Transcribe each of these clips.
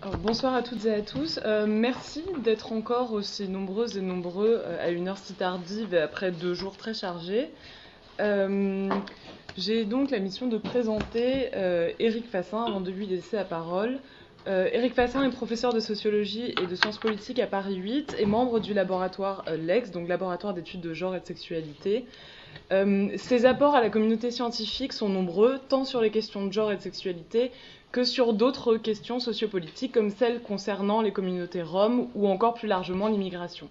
Alors, bonsoir à toutes et à tous. Merci d'être encore aussi nombreuses et nombreux à une heure si tardive et après 2 jours très chargés. J'ai donc la mission de présenter Éric Fassin avant de lui laisser la parole. Éric Fassin est professeur de sociologie et de sciences politiques à Paris 8 et membre du laboratoire LEX, donc laboratoire d'études de genre et de sexualité. Ses apports à la communauté scientifique sont nombreux, tant sur les questions de genre et de sexualité que sur d'autres questions sociopolitiques comme celles concernant les communautés roms ou encore plus largement l'immigration.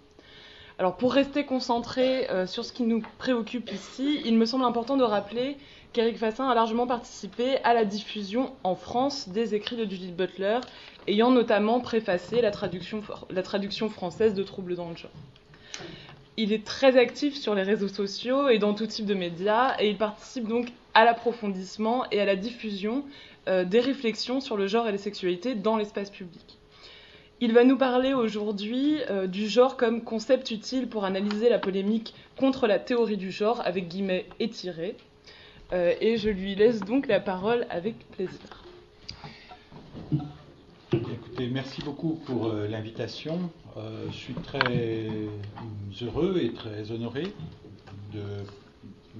Alors pour rester concentré sur ce qui nous préoccupe ici, il me semble important de rappeler qu'Éric Fassin a largement participé à la diffusion en France des écrits de Judith Butler, ayant notamment préfacé la traduction française de Troubles dans le genre. Il est très actif sur les réseaux sociaux et dans tout type de médias, et il participe donc à l'approfondissement et à la diffusion des réflexions sur le genre et les sexualités dans l'espace public. Il va nous parler aujourd'hui du genre comme concept utile pour analyser la polémique contre la théorie du genre, avec guillemets étirés, et je lui laisse donc la parole avec plaisir. Écoutez, merci beaucoup pour l'invitation. Je suis très heureux et très honoré de,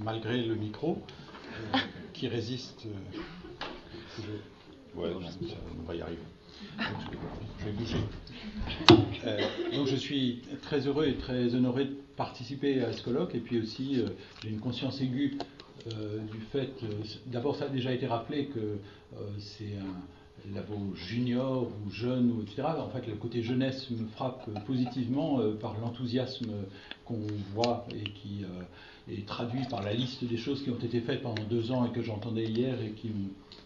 malgré le micro, qui résiste. Ouais, on va y arriver. Donc, je vais bouger. Donc je suis très heureux et très honoré de participer à ce colloque, et puis aussi j'ai une conscience aiguë du fait, d'abord ça a déjà été rappelé que c'est un labo junior ou jeune, ou etc. En fait, le côté jeunesse me frappe positivement par l'enthousiasme qu'on voit et qui est traduit par la liste des choses qui ont été faites pendant 2 ans et que j'entendais hier et qui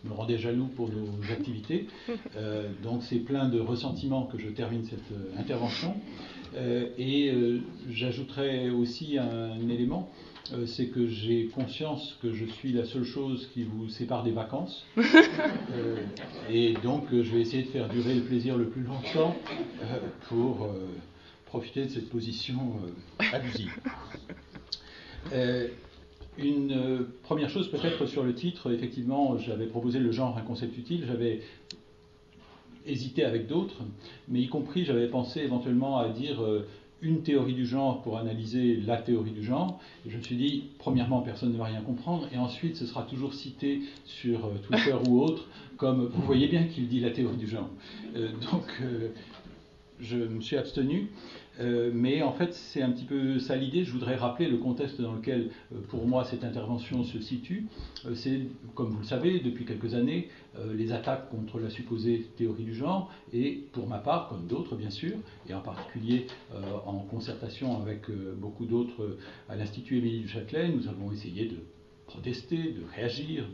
me rendait jaloux pour nos activités. Donc c'est plein de ressentiments que je termine cette intervention. J'ajouterai aussi un élément. C'est que j'ai conscience que je suis la seule chose qui vous sépare des vacances. Et donc, je vais essayer de faire durer le plaisir le plus longtemps pour profiter de cette position abusive. Une première chose peut-être sur le titre. Effectivement, j'avais proposé le genre un concept utile. J'avais hésité avec d'autres, mais y compris, j'avais pensé éventuellement à dire une théorie du genre pour analyser la théorie du genre. Et je me suis dit, premièrement, personne ne va rien comprendre, et ensuite, ce sera toujours cité sur Twitter ou autre, comme vous voyez bien qu'il dit la théorie du genre. Donc, je me suis abstenu. Mais en fait, c'est un petit peu ça l'idée. Je voudrais rappeler le contexte dans lequel, pour moi, cette intervention se situe. C'est, comme vous le savez, depuis quelques années, les attaques contre la supposée théorie du genre, et pour ma part, comme d'autres bien sûr, et en particulier en concertation avec beaucoup d'autres à l'Institut Émilie du Châtelet, nous avons essayé de protester, de réagir,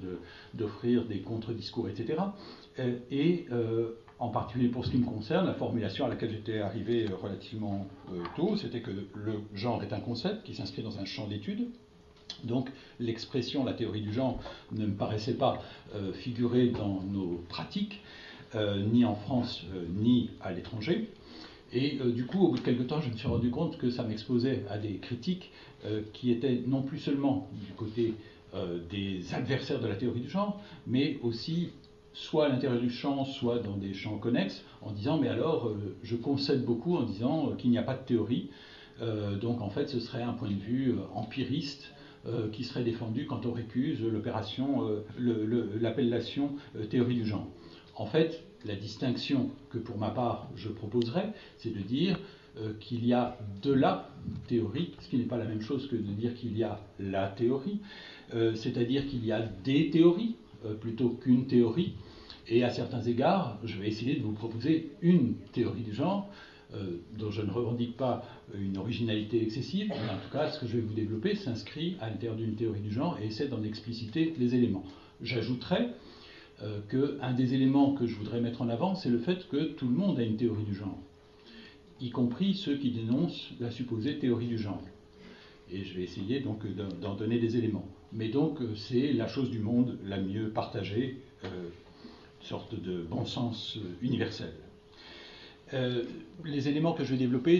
d'offrir des contre-discours, etc. En particulier pour ce qui me concerne, la formulation à laquelle j'étais arrivé relativement tôt, c'était que le genre est un concept qui s'inscrit dans un champ d'études. Donc l'expression, la théorie du genre, ne me paraissait pas figurer dans nos pratiques, ni en France, ni à l'étranger. Et du coup, au bout de quelques temps, je me suis rendu compte que ça m'exposait à des critiques qui étaient non plus seulement du côté des adversaires de la théorie du genre, mais aussi soit à l'intérieur du champ, soit dans des champs connexes, en disant mais alors je concède beaucoup en disant qu'il n'y a pas de théorie, donc en fait ce serait un point de vue empiriste qui serait défendu quand on récuse l'appellation théorie du genre. En fait, la distinction que pour ma part je proposerais, c'est de dire qu'il y a de la théorie, ce qui n'est pas la même chose que de dire qu'il y a la théorie, c'est-à-dire qu'il y a des théories plutôt qu'une théorie. Et à certains égards, je vais essayer de vous proposer une théorie du genre, dont je ne revendique pas une originalité excessive, mais en tout cas, ce que je vais vous développer s'inscrit à l'intérieur d'une théorie du genre et essaie d'en expliciter les éléments. J'ajouterai qu'un des éléments que je voudrais mettre en avant, c'est le fait que tout le monde a une théorie du genre, y compris ceux qui dénoncent la supposée théorie du genre. Et je vais essayer donc d'en donner des éléments. Mais donc, c'est la chose du monde la mieux partagée, sorte de bon sens universel. Les éléments que je vais développer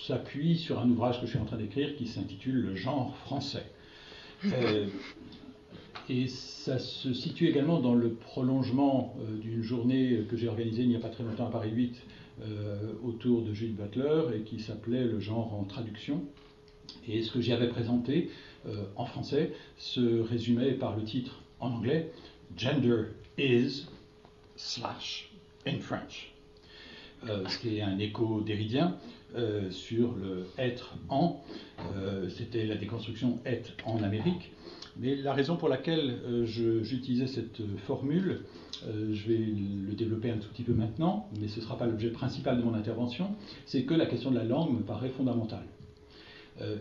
s'appuient sur un ouvrage que je suis en train d'écrire qui s'intitule Le genre français. Et ça se situe également dans le prolongement d'une journée que j'ai organisée il n'y a pas très longtemps à Paris 8 autour de Judith Butler et qui s'appelait Le genre en traduction. Et ce que j'y avais présenté en français se résumait par le titre en anglais Gender is / in French. Ce qui est un écho déridien sur le être en. C'était la déconstruction être en Amérique. Mais la raison pour laquelle j'utilisais cette formule, je vais le développer un tout petit peu maintenant, mais ce ne sera pas l'objet principal de mon intervention, c'est que la question de la langue me paraît fondamentale.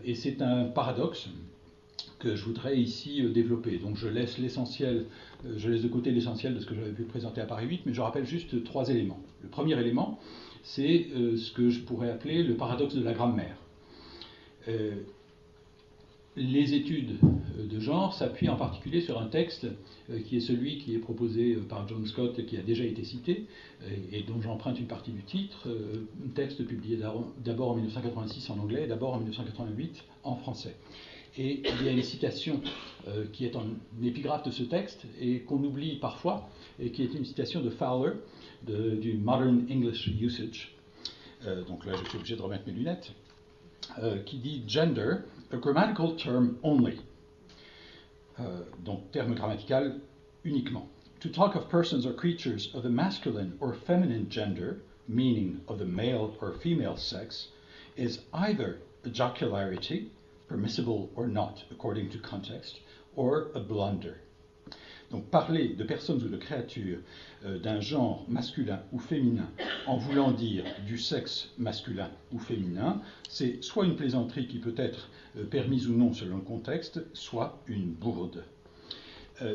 Et c'est un paradoxe que je voudrais ici développer. Donc je laisse l'essentiel, je laisse de côté l'essentiel de ce que j'avais pu présenter à Paris 8, mais je rappelle juste 3 éléments. Le premier élément, c'est ce que je pourrais appeler le paradoxe de la grammaire. Les études de genre s'appuient en particulier sur un texte qui est celui qui est proposé par John Scott et qui a déjà été cité et dont j'emprunte une partie du titre, un texte publié d'abord en 1986 en anglais et d'abord en 1988 en français. Et il y a une citation qui est en épigraphe de ce texte et qu'on oublie parfois et qui est une citation de Fowler du Modern English Usage. Donc là je suis obligé de remettre mes lunettes. Qui dit gender, a grammatical term only. Donc terme grammatical uniquement. To talk of persons or creatures of the masculine or feminine gender, meaning of the male or female sex, is either a jocularity, permissible or not according to context, or a blunder. Donc parler de personnes ou de créatures d'un genre masculin ou féminin en voulant dire du sexe masculin ou féminin, c'est soit une plaisanterie qui peut être permise ou non selon le contexte, soit une bourde.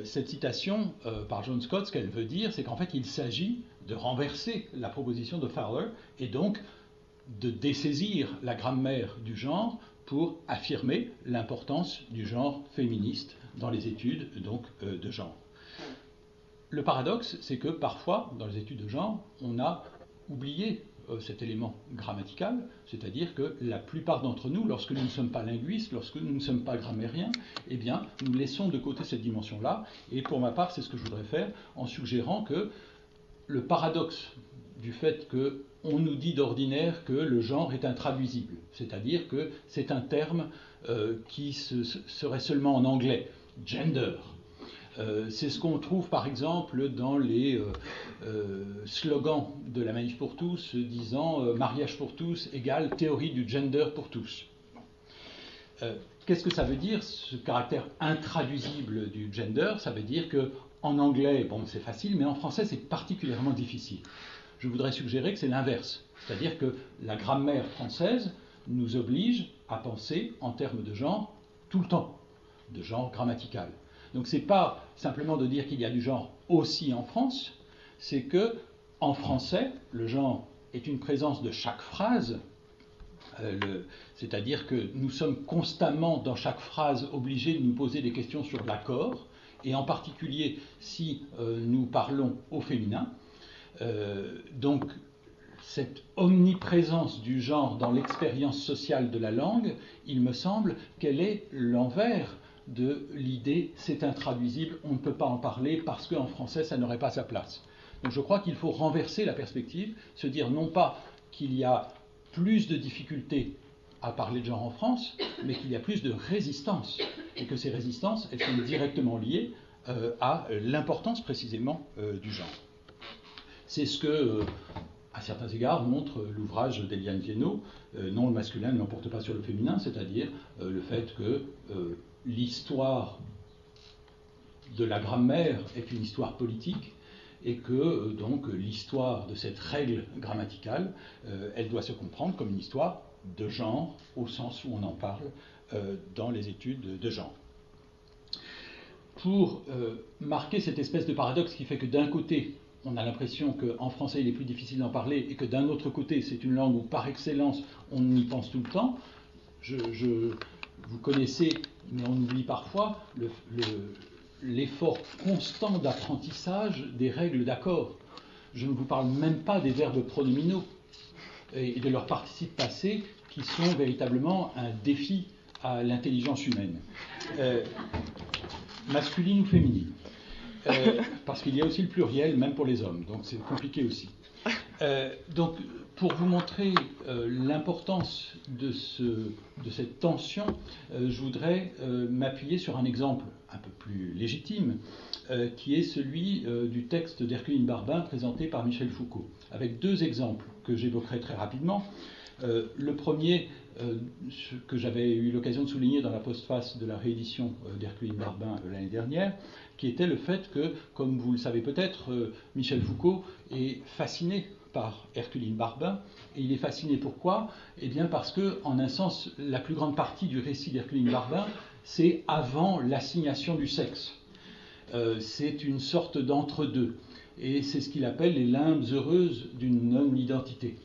Cette citation par John Scott, ce qu'elle veut dire, c'est qu'en fait il s'agit de renverser la proposition de Fowler et donc de dessaisir la grammaire du genre pour affirmer l'importance du genre féministe dans les études donc, de genre. Le paradoxe, c'est que parfois, dans les études de genre, on a oublié cet élément grammatical, c'est-à-dire que la plupart d'entre nous, lorsque nous ne sommes pas linguistes, lorsque nous ne sommes pas grammairiens, eh bien, nous laissons de côté cette dimension-là, et pour ma part, c'est ce que je voudrais faire en suggérant que le paradoxe du fait qu'on nous dit d'ordinaire que le genre est intraduisible, c'est-à-dire que c'est un terme qui serait seulement en anglais, gender. C'est ce qu'on trouve par exemple dans les slogans de la Manif pour tous disant mariage pour tous égale théorie du gender pour tous. Qu'est-ce que ça veut dire, ce caractère intraduisible du gender? Ça veut dire qu'en anglais, bon, c'est facile, mais en français, c'est particulièrement difficile. Je voudrais suggérer que c'est l'inverse, c'est-à-dire que la grammaire française nous oblige à penser en termes de genre tout le temps, de genre grammatical. Donc ce n'est pas simplement de dire qu'il y a du genre aussi en France, c'est que en français, le genre est une présence de chaque phrase, c'est-à-dire que nous sommes constamment dans chaque phrase obligés de nous poser des questions sur l'accord, et en particulier si nous parlons au féminin. Donc cette omniprésence du genre dans l'expérience sociale de la langue, il me semble qu'elle est l'envers de l'idée c'est intraduisible, on ne peut pas en parler parce qu'en français ça n'aurait pas sa place. Donc je crois qu'il faut renverser la perspective, se dire non pas qu'il y a plus de difficultés à parler de genre en France, mais qu'il y a plus de résistance, et que ces résistances elles sont directement liées à l'importance précisément du genre. C'est ce que, à certains égards, montre l'ouvrage d'Eliane Viennot, Non, le masculin ne l'emporte pas sur le féminin, c'est-à-dire le fait que l'histoire de la grammaire est une histoire politique et que donc l'histoire de cette règle grammaticale, elle doit se comprendre comme une histoire de genre au sens où on en parle dans les études de genre. Pour marquer cette espèce de paradoxe qui fait que d'un côté, on a l'impression qu'en français il est plus difficile d'en parler et que d'un autre côté c'est une langue où par excellence on y pense tout le temps, vous connaissez, mais on oublie parfois, l'effort constant d'apprentissage des règles d'accord. Je ne vous parle même pas des verbes pronominaux et de leurs participes passés qui sont véritablement un défi à l'intelligence humaine. masculine ou féminine. Parce qu'il y a aussi le pluriel, même pour les hommes, donc c'est compliqué aussi. Donc, pour vous montrer l'importance de cette tension, je voudrais m'appuyer sur un exemple un peu plus légitime, qui est celui du texte d'Herculine Barbin présenté par Michel Foucault, avec deux exemples que j'évoquerai très rapidement. Le premier, que j'avais eu l'occasion de souligner dans la postface de la réédition d'Herculine Barbin l'année dernière, qui était le fait que, comme vous le savez peut-être, Michel Foucault est fasciné par Herculine Barbin. Et il est fasciné pourquoi ? Eh bien parce que, en un sens, la plus grande partie du récit d'Herculine Barbin, c'est avant l'assignation du sexe. C'est une sorte d'entre-deux. Et c'est ce qu'il appelle les limbes heureuses d'une non-identité.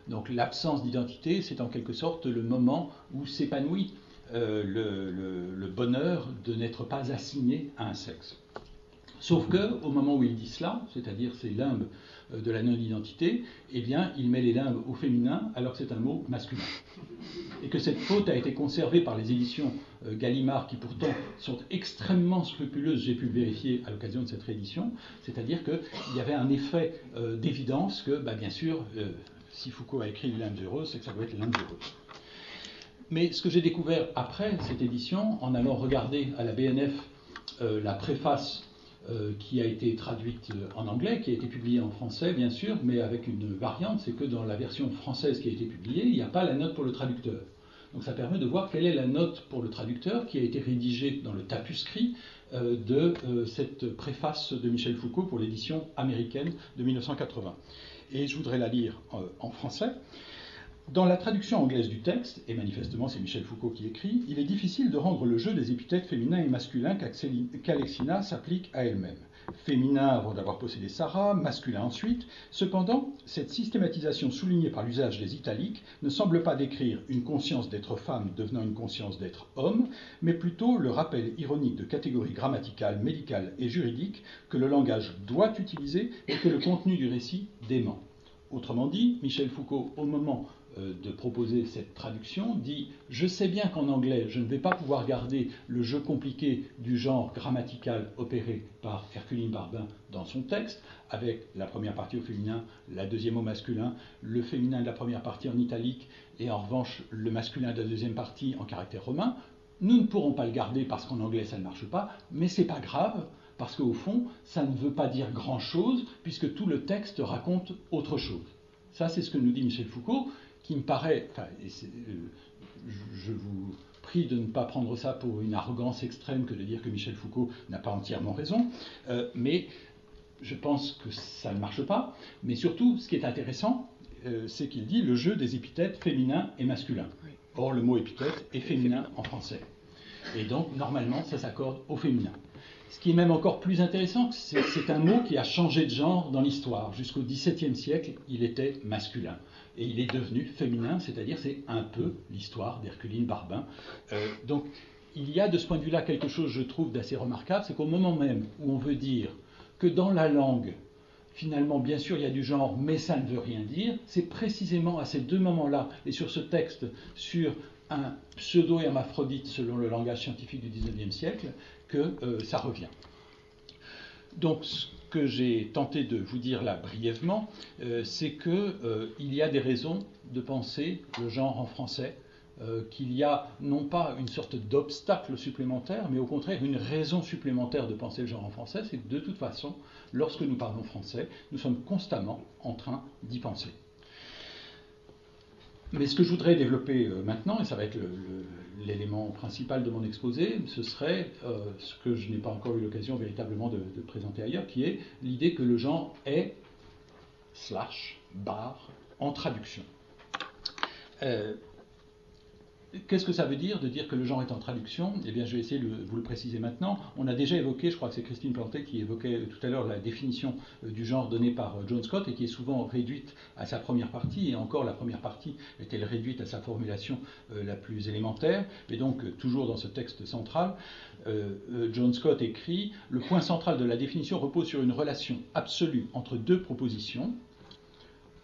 Donc l'absence d'identité, c'est en quelque sorte le moment où s'épanouit le bonheur de n'être pas assigné à un sexe. Sauf qu'au moment où il dit cela, c'est-à-dire ces limbes de la non-identité, eh bien, il met les limbes au féminin alors que c'est un mot masculin. Et que cette faute a été conservée par les éditions Gallimard, qui pourtant sont extrêmement scrupuleuses, j'ai pu le vérifier à l'occasion de cette réédition, c'est-à-dire qu'il y avait un effet d'évidence que, bien sûr, si Foucault a écrit les limbes heureuses, c'est que ça doit être les limbes heureuses. Mais ce que j'ai découvert après cette édition, en allant regarder à la BNF la préface qui a été traduite en anglais, qui a été publiée en français, bien sûr, mais avec une variante, c'est que dans la version française qui a été publiée, il n'y a pas la note pour le traducteur. Donc ça permet de voir quelle est la note pour le traducteur qui a été rédigée dans le tapuscrit de cette préface de Michel Foucault pour l'édition américaine de 1980. Et je voudrais la lire en français. Dans la traduction anglaise du texte, et manifestement c'est Michel Foucault qui écrit, il est difficile de rendre le jeu des épithètes féminins et masculins qu'Alexina s'applique à elle-même. Féminin avant d'avoir possédé Sarah, masculin ensuite. Cependant, cette systématisation soulignée par l'usage des italiques ne semble pas décrire une conscience d'être femme devenant une conscience d'être homme, mais plutôt le rappel ironique de catégories grammaticales, médicales et juridiques que le langage doit utiliser et que le contenu du récit dément. Autrement dit, Michel Foucault, au moment de proposer cette traduction, dit « Je sais bien qu'en anglais, je ne vais pas pouvoir garder le jeu compliqué du genre grammatical opéré par Herculine Barbin dans son texte, avec la première partie au féminin, la deuxième au masculin, le féminin de la première partie en italique, et en revanche le masculin de la deuxième partie en caractère romain. Nous ne pourrons pas le garder parce qu'en anglais ça ne marche pas, mais c'est pas grave, parce qu'au fond, ça ne veut pas dire grand-chose, puisque tout le texte raconte autre chose. » Ça, c'est ce que nous dit Michel Foucault, qui me paraît, je vous prie de ne pas prendre ça pour une arrogance extrême que de dire que Michel Foucault n'a pas entièrement raison, mais je pense que ça ne marche pas. Mais surtout, ce qui est intéressant, c'est qu'il dit le jeu des épithètes féminins et masculins. Or, le mot épithète est féminin en français. Et donc, normalement, ça s'accorde au féminin. Ce qui est même encore plus intéressant, c'est un mot qui a changé de genre dans l'histoire. Jusqu'au XVIIe siècle, il était masculin. Et il est devenu féminin, c'est-à-dire c'est un peu l'histoire d'Herculine Barbin. Donc il y a de ce point de vue-là quelque chose, je trouve, d'assez remarquable, c'est qu'au moment même où on veut dire que dans la langue, finalement, bien sûr, il y a du genre, mais ça ne veut rien dire, c'est précisément à ces deux moments-là, et sur ce texte, sur un pseudo-hermaphrodite selon le langage scientifique du XIXe siècle, que ça revient. Donc, ce que j'ai tenté de vous dire là brièvement, c'est qu'il y a des raisons de penser le genre en français, qu'il y a non pas une sorte d'obstacle supplémentaire, mais au contraire une raison supplémentaire de penser le genre en français, c'est que de toute façon, lorsque nous parlons français, nous sommes constamment en train d'y penser. Mais ce que je voudrais développer maintenant, et ça va être l'élément principal de mon exposé, ce serait ce que je n'ai pas encore eu l'occasion véritablement de présenter ailleurs, qui est l'idée que le genre est / en traduction. Qu'est-ce que ça veut dire de dire que le genre est en traduction ? Eh bien, je vais essayer de vous le préciser maintenant. On a déjà évoqué, je crois que c'est Christine Planté qui évoquait tout à l'heure la définition du genre donnée par John Scott et qui est souvent réduite à sa première partie, et encore la première partie est-elle réduite à sa formulation la plus élémentaire, et donc toujours dans ce texte central, John Scott écrit « Le point central de la définition repose sur une relation absolue entre deux propositions.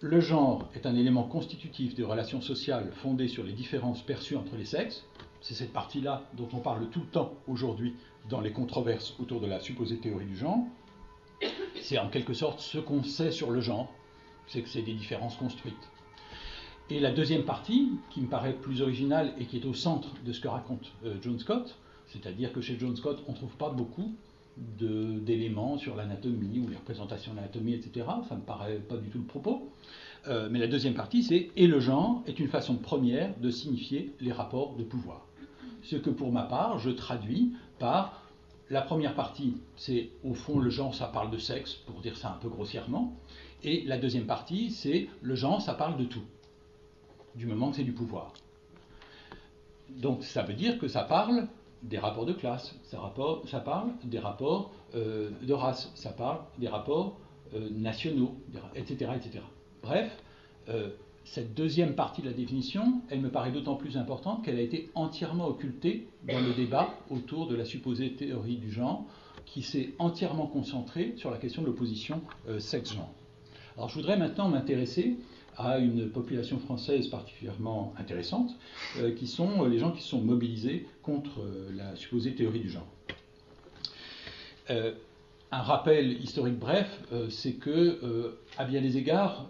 Le genre est un élément constitutif des relations sociales fondées sur les différences perçues entre les sexes. » c'est cette partie-là dont on parle tout le temps aujourd'hui dans les controverses autour de la supposée théorie du genre. C'est en quelque sorte ce qu'on sait sur le genre, c'est que c'est des différences construites. Et la deuxième partie, qui me paraît plus originale et qui est au centre de ce que raconte John Scott, c'est-à-dire que chez John Scott, on ne trouve pas beaucoup d'éléments sur l'anatomie ou les représentations de l'anatomie, etc. Ça ne me paraît pas du tout le propos. Mais la deuxième partie, c'est « et le genre est une façon première de signifier les rapports de pouvoir ». Ce que pour ma part, je traduis par la première partie, c'est au fond le genre, ça parle de sexe, pour dire ça un peu grossièrement, et la deuxième partie, c'est le genre, ça parle de tout, du moment que c'est du pouvoir. Donc ça veut dire que ça parle des rapports de classe, ça parle des rapports de race, ça parle des rapports nationaux, etc., etc. Bref, cette deuxième partie de la définition, elle me paraît d'autant plus importante qu'elle a été entièrement occultée dans le débat autour de la supposée théorie du genre, qui s'est entièrement concentrée sur la question de l'opposition sexe-genre. Alors je voudrais maintenant m'intéresser à une population française particulièrement intéressante, qui sont les gens qui se sont mobilisés contre la supposée théorie du genre. Un rappel historique bref, c'est que, à bien des égards,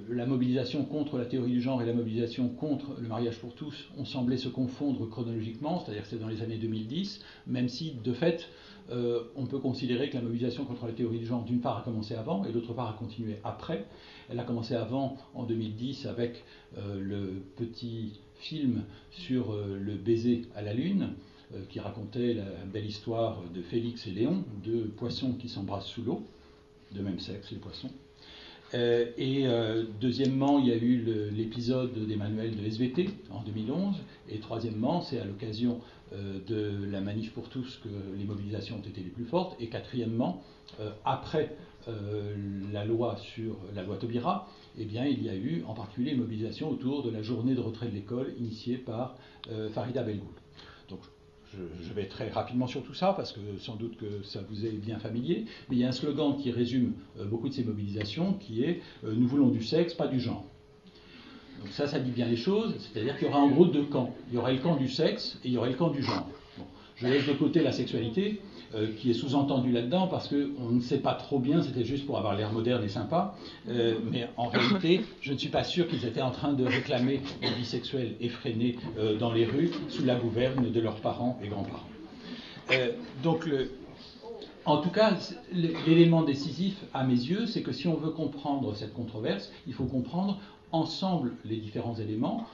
la mobilisation contre la théorie du genre et la mobilisation contre le mariage pour tous ont semblé se confondre chronologiquement, c'est-à-dire que c'est dans les années 2010, même si, de fait, on peut considérer que la mobilisation contre la théorie du genre, d'une part, a commencé avant et d'autre part, a continué après. Elle a commencé avant, en 2010, avec le petit film sur le baiser à la Lune, qui racontait la belle histoire de Félix et Léon, deux poissons qui s'embrassent sous l'eau, de même sexe, les poissons. Deuxièmement, il y a eu l'épisode des manuels de SVT en 2011. Et troisièmement, c'est à l'occasion de la manif pour tous que les mobilisations ont été les plus fortes. Et quatrièmement, après la loi Taubira, eh bien, il y a eu en particulier une mobilisation autour de la journée de retrait de l'école initiée par Farida Belgoul. Donc, je vais très rapidement sur tout ça, parce que sans doute que ça vous est bien familier, mais il y a un slogan qui résume beaucoup de ces mobilisations, qui est « Nous voulons du sexe, pas du genre ». Donc ça dit bien les choses, c'est-à-dire qu'il y aura en gros deux camps. Il y aurait le camp du sexe et il y aurait le camp du genre. Bon, je laisse de côté la sexualité, qui est sous-entendue là-dedans, parce qu'on ne sait pas trop bien, c'était juste pour avoir l'air moderne et sympa, mais en réalité, je ne suis pas sûr qu'ils étaient en train de réclamer des bisexuels effrénés dans les rues, sous la gouverne de leurs parents et grands-parents. En tout cas, l'élément décisif, à mes yeux, c'est que si on veut comprendre cette controverse, il faut comprendre ensemble les différents éléments.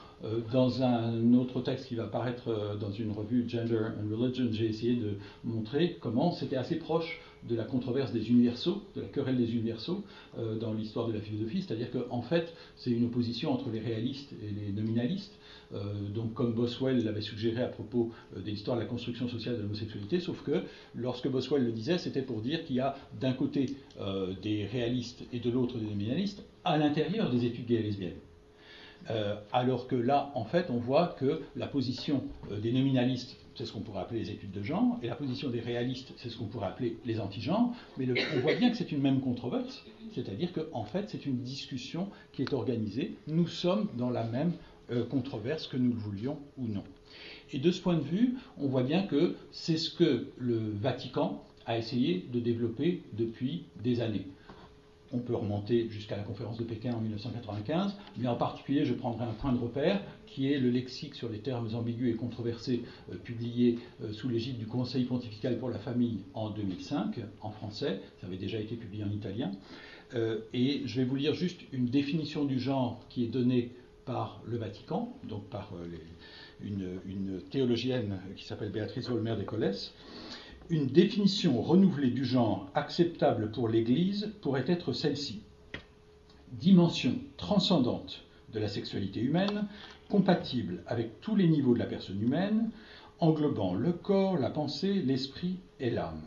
Dans un autre texte qui va apparaître dans une revue Gender and Religion, j'ai essayé de montrer comment c'était assez proche de la controverse des universaux, de la querelle des universaux dans l'histoire de la philosophie, c'est-à-dire qu'en fait, c'est une opposition entre les réalistes et les nominalistes. Donc comme Boswell l'avait suggéré à propos de l'histoire de la construction sociale de l'homosexualité, sauf que lorsque Boswell le disait, c'était pour dire qu'il y a d'un côté des réalistes et de l'autre des nominalistes à l'intérieur des études gays et lesbiennes. Alors que là, en fait, on voit que la position des nominalistes, c'est ce qu'on pourrait appeler les études de genre, et la position des réalistes, c'est ce qu'on pourrait appeler les anti-genres, mais on voit bien que c'est une même controverse, c'est-à-dire qu'en fait, c'est une discussion qui est organisée, nous sommes dans la même controverse, que nous le voulions ou non. Et de ce point de vue, on voit bien que c'est ce que le Vatican a essayé de développer depuis des années. On peut remonter jusqu'à la conférence de Pékin en 1995, mais en particulier, je prendrai un point de repère qui est le lexique sur les termes ambigus et controversés publié sous l'égide du Conseil pontifical pour la famille en 2005, en français. Ça avait déjà été publié en italien. Et je vais vous lire juste une définition du genre qui est donnée par le Vatican, donc par une théologienne qui s'appelle Béatrice Volmer de Coles. Une définition renouvelée du genre acceptable pour l'Église pourrait être celle-ci. Dimension transcendante de la sexualité humaine, compatible avec tous les niveaux de la personne humaine, englobant le corps, la pensée, l'esprit et l'âme.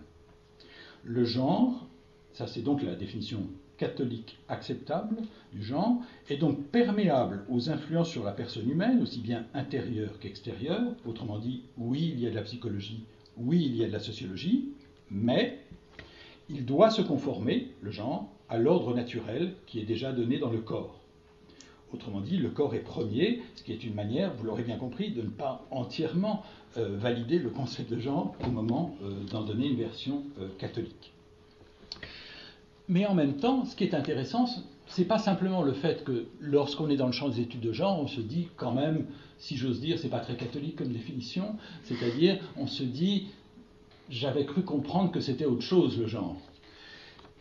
Le genre, ça c'est donc la définition catholique acceptable du genre, est donc perméable aux influences sur la personne humaine, aussi bien intérieure qu'extérieure. Autrement dit, oui, il y a de la psychologie, oui, il y a de la sociologie, mais il doit se conformer, le genre, à l'ordre naturel qui est déjà donné dans le corps. Autrement dit, le corps est premier, ce qui est une manière, vous l'aurez bien compris, de ne pas entièrement valider le concept de genre au moment d'en donner une version catholique. Mais en même temps, ce qui est intéressant, c'est pas simplement le fait que lorsqu'on est dans le champ des études de genre, on se dit quand même, si j'ose dire, c'est pas très catholique comme définition, c'est-à-dire on se dit, j'avais cru comprendre que c'était autre chose le genre.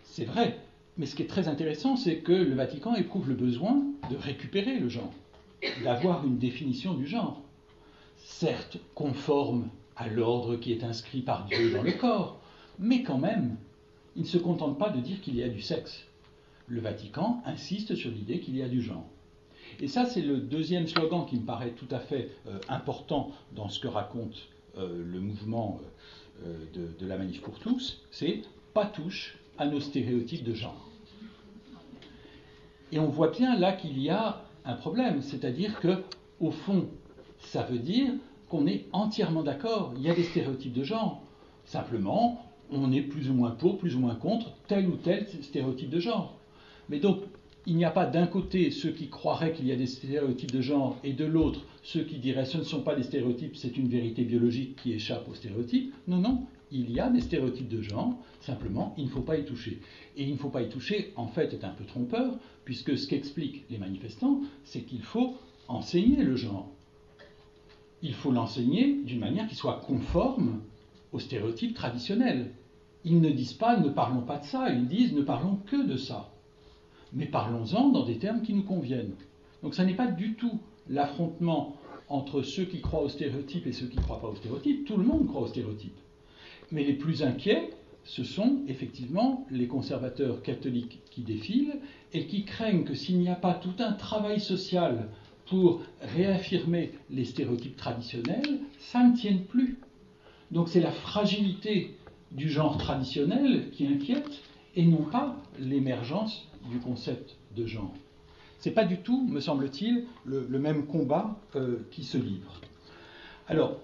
C'est vrai, mais ce qui est très intéressant, c'est que le Vatican éprouve le besoin de récupérer le genre, d'avoir une définition du genre, certes conforme à l'ordre qui est inscrit par Dieu dans le corps, mais quand même, il ne se contente pas de dire qu'il y a du sexe. Le Vatican insiste sur l'idée qu'il y a du genre. Et ça, c'est le deuxième slogan qui me paraît tout à fait important dans ce que raconte le mouvement de la Manif pour tous, c'est « pas touche à nos stéréotypes de genre ». Et on voit bien là qu'il y a un problème, c'est-à-dire que, au fond, ça veut dire qu'on est entièrement d'accord, il y a des stéréotypes de genre. Simplement, on est plus ou moins pour, plus ou moins contre tel ou tel stéréotype de genre. Mais donc, il n'y a pas d'un côté ceux qui croiraient qu'il y a des stéréotypes de genre et de l'autre ceux qui diraient ce ne sont pas des stéréotypes, c'est une vérité biologique qui échappe aux stéréotypes. Non, non, il y a des stéréotypes de genre, simplement il ne faut pas y toucher. Et il ne faut pas y toucher, en fait, est un peu trompeur, puisque ce qu'expliquent les manifestants, c'est qu'il faut enseigner le genre. Il faut l'enseigner d'une manière qui soit conforme aux stéréotypes traditionnels. Ils ne disent pas ne parlons pas de ça, ils disent ne parlons que de ça. Mais parlons-en dans des termes qui nous conviennent. Donc ça n'est pas du tout l'affrontement entre ceux qui croient aux stéréotypes et ceux qui ne croient pas aux stéréotypes. Tout le monde croit aux stéréotypes. Mais les plus inquiets, ce sont effectivement les conservateurs catholiques qui défilent et qui craignent que s'il n'y a pas tout un travail social pour réaffirmer les stéréotypes traditionnels, ça ne tienne plus. Donc c'est la fragilité du genre traditionnel qui inquiète et non pas l'émergence du concept de genre. Ce n'est pas du tout, me semble-t-il, le même combat qui se livre. Alors,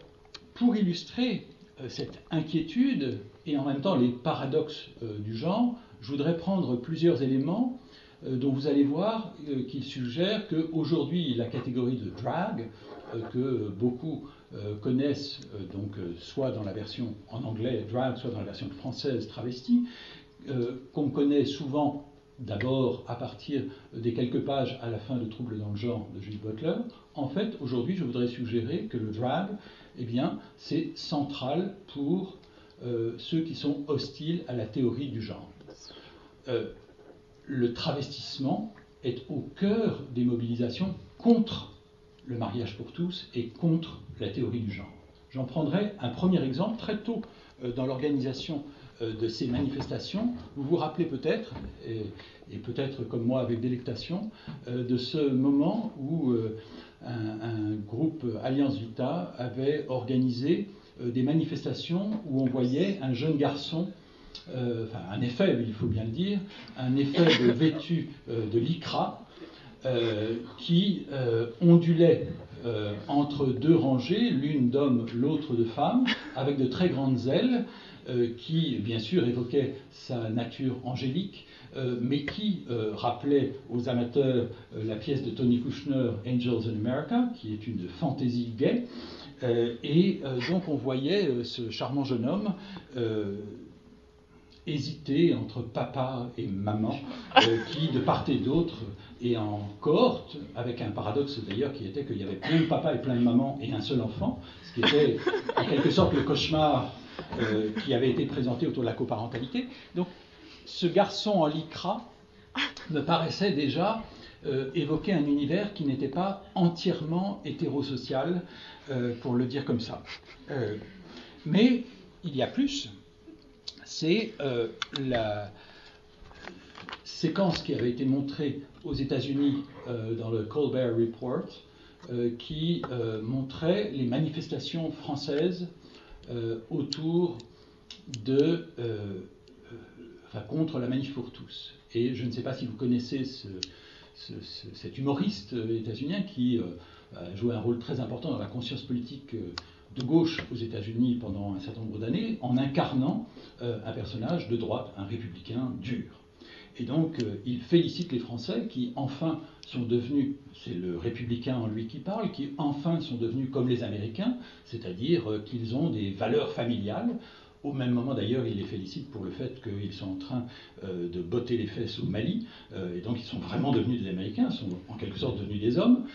pour illustrer cette inquiétude et en même temps les paradoxes du genre, je voudrais prendre plusieurs éléments dont vous allez voir qu'ils suggèrent qu'aujourd'hui la catégorie de drag, que beaucoup connaissent donc soit dans la version en anglais drag, soit dans la version française travesti, qu'on connaît souvent d'abord à partir des quelques pages à la fin de Troubles dans le genre de Judith Butler. En fait, aujourd'hui, je voudrais suggérer que le drag, eh bien, c'est central pour ceux qui sont hostiles à la théorie du genre. Le travestissement est au cœur des mobilisations contre le mariage pour tous et contre la théorie du genre. J'en prendrai un premier exemple très tôt dans l'organisation de ces manifestations. Vous vous rappelez peut-être, et peut-être comme moi avec délectation, de ce moment où un groupe Alliance Vita avait organisé des manifestations où on voyait un jeune garçon, enfin un effet, il faut bien le dire, un effet de vêtu de lycra qui ondulait entre deux rangées, l'une d'hommes, l'autre de femmes, avec de très grandes ailes, qui, bien sûr, évoquait sa nature angélique, mais qui rappelait aux amateurs la pièce de Tony Kushner, Angels in America, qui est une fantaisie gay. Et donc on voyait ce charmant jeune homme hésiter entre papa et maman, qui, de part et d'autre, et en cohorte, avec un paradoxe d'ailleurs qui était qu'il y avait plein de papas et plein de mamans et un seul enfant, ce qui était en quelque sorte le cauchemar qui avait été présenté autour de la coparentalité. Donc ce garçon en lycra me paraissait déjà évoquer un univers qui n'était pas entièrement hétérosocial, pour le dire comme ça. Mais il y a plus. C'est la séquence qui avait été montrée aux États-Unis dans le Colbert Report, qui montrait les manifestations françaises autour de, contre la manif pour tous. Et je ne sais pas si vous connaissez cet humoriste états-unien qui a joué un rôle très important dans la conscience politique de gauche aux États-Unis pendant un certain nombre d'années, en incarnant un personnage de droite, un républicain dur. Et donc, il félicite les Français qui, enfin, sont devenus, c'est le républicain en lui qui parle, qui, enfin, sont devenus comme les Américains, c'est-à-dire qu'ils ont des valeurs familiales. Au même moment, d'ailleurs, il les félicite pour le fait qu'ils sont en train de botter les fesses au Mali, et donc ils sont vraiment devenus des Américains, sont en quelque sorte devenus des hommes.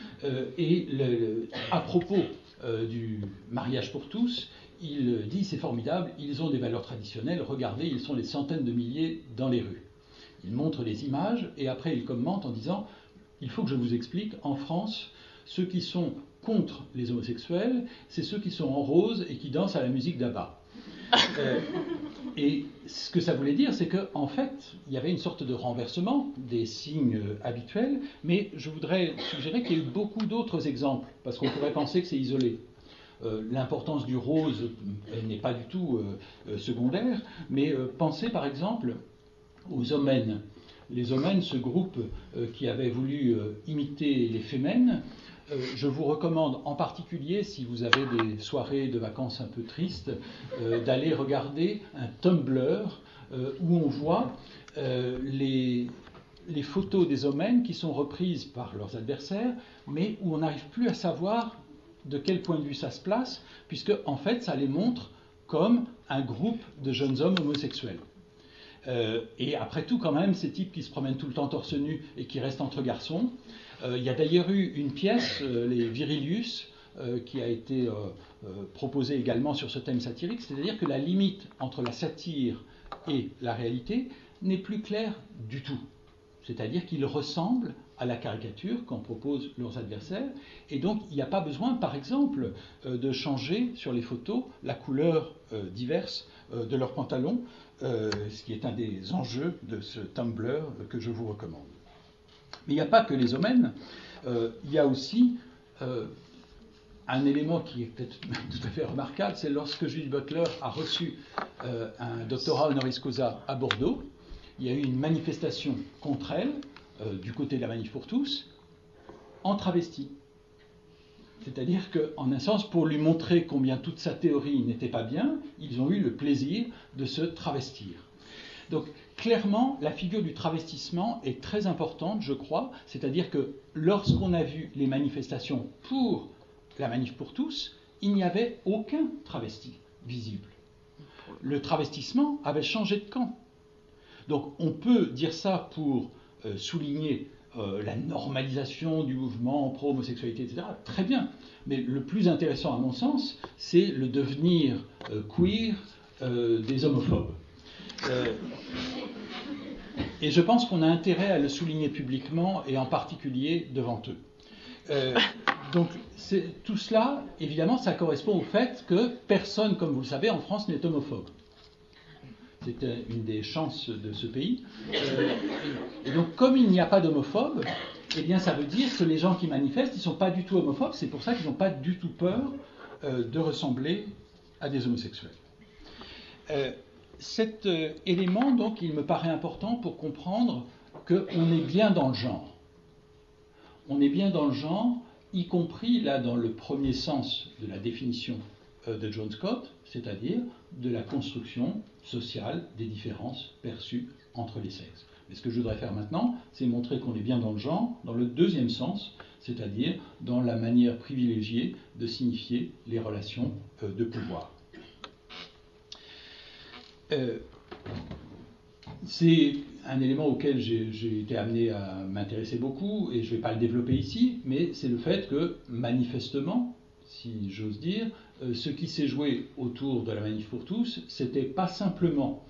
À propos du mariage pour tous, il dit, c'est formidable, ils ont des valeurs traditionnelles, regardez, ils sont des centaines de milliers dans les rues. Il montre les images et après il commente en disant il faut que je vous explique, en France, ceux qui sont contre les homosexuels, c'est ceux qui sont en rose et qui dansent à la musique d'Abba. Et ce que ça voulait dire, c'est qu'en fait, il y avait une sorte de renversement des signes habituels, mais je voudrais suggérer qu'il y a eu beaucoup d'autres exemples, parce qu'on pourrait penser que c'est isolé. L'importance du rose n'est pas du tout secondaire, mais pensez par exemple aux Omènes. Les Omènes, ce groupe qui avait voulu imiter les Fémènes, je vous recommande en particulier, si vous avez des soirées de vacances un peu tristes, d'aller regarder un Tumblr où on voit les photos des Omènes qui sont reprises par leurs adversaires, mais où on n'arrive plus à savoir de quel point de vue ça se place, puisque en fait ça les montre comme un groupe de jeunes hommes homosexuels. Et après tout, quand même, ces types qui se promènent tout le temps torse nu et qui restent entre garçons. Il y a d'ailleurs eu une pièce, les Virilius, qui a été proposée également sur ce thème satirique, c'est-à-dire que la limite entre la satire et la réalité n'est plus claire du tout. C'est-à-dire qu'ils ressemblent à la caricature qu'en proposent leurs adversaires, et donc il n'y a pas besoin, par exemple, de changer sur les photos la couleur diverse de leurs pantalons, ce qui est un des enjeux de ce Tumblr que je vous recommande. Mais il n'y a pas que les Omènes, il y a aussi un élément qui est peut-être tout à fait remarquable, c'est lorsque Judith Butler a reçu un doctorat honoris causa à Bordeaux, il y a eu une manifestation contre elle, du côté de la Manif pour tous, en travesti. C'est-à-dire qu'en un sens, pour lui montrer combien toute sa théorie n'était pas bien, ils ont eu le plaisir de se travestir. Donc, clairement, la figure du travestissement est très importante, je crois. C'est-à-dire que lorsqu'on a vu les manifestations pour la Manif pour tous, il n'y avait aucun travesti visible. Le travestissement avait changé de camp. Donc, on peut dire ça pour souligner la normalisation du mouvement pro-homosexualité, etc. Très bien. Mais le plus intéressant, à mon sens, c'est le devenir queer des homophobes. Et je pense qu'on a intérêt à le souligner publiquement et en particulier devant eux. Donc tout cela, évidemment, ça correspond au fait que personne, comme vous le savez, en France n'est homophobe. C'est une des chances de ce pays. Et donc, comme il n'y a pas d'homophobes, eh bien, ça veut dire que les gens qui manifestent, ils ne sont pas du tout homophobes. C'est pour ça qu'ils n'ont pas du tout peur de ressembler à des homosexuels. Cet élément, donc, il me paraît important pour comprendre qu'on est bien dans le genre. On est bien dans le genre, y compris là dans le premier sens de la définition de John Scott, c'est-à-dire de la construction sociale des différences perçues entre les sexes. Mais ce que je voudrais faire maintenant, c'est montrer qu'on est bien dans le genre, dans le deuxième sens, c'est-à-dire dans la manière privilégiée de signifier les relations de pouvoir. C'est un élément auquel j'ai été amené à m'intéresser beaucoup, et je ne vais pas le développer ici, mais c'est le fait que, manifestement, si j'ose dire, ce qui s'est joué autour de la Manif pour tous, c'était pas simplement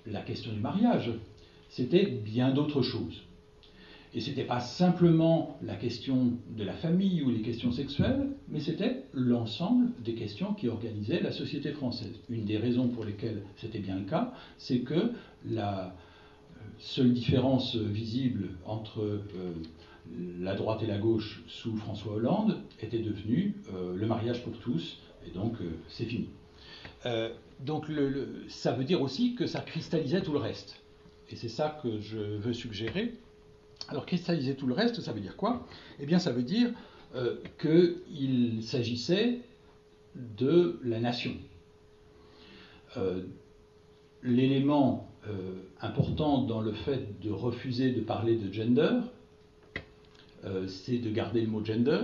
la question du mariage, c'était bien d'autres choses. Et ce n'était pas simplement la question de la famille ou les questions sexuelles, mais c'était l'ensemble des questions qui organisaient la société française. Une des raisons pour lesquelles c'était bien le cas, c'est que la seule différence visible entre la droite et la gauche sous François Hollande était devenue le mariage pour tous, et donc c'est fini. Donc ça veut dire aussi que ça cristallisait tout le reste. Et c'est ça que je veux suggérer. Alors, cristalliser tout le reste, ça veut dire quoi ? Eh bien, ça veut dire qu'il s'agissait de la nation. L'élément important dans le fait de refuser de parler de gender, c'est de garder le mot gender,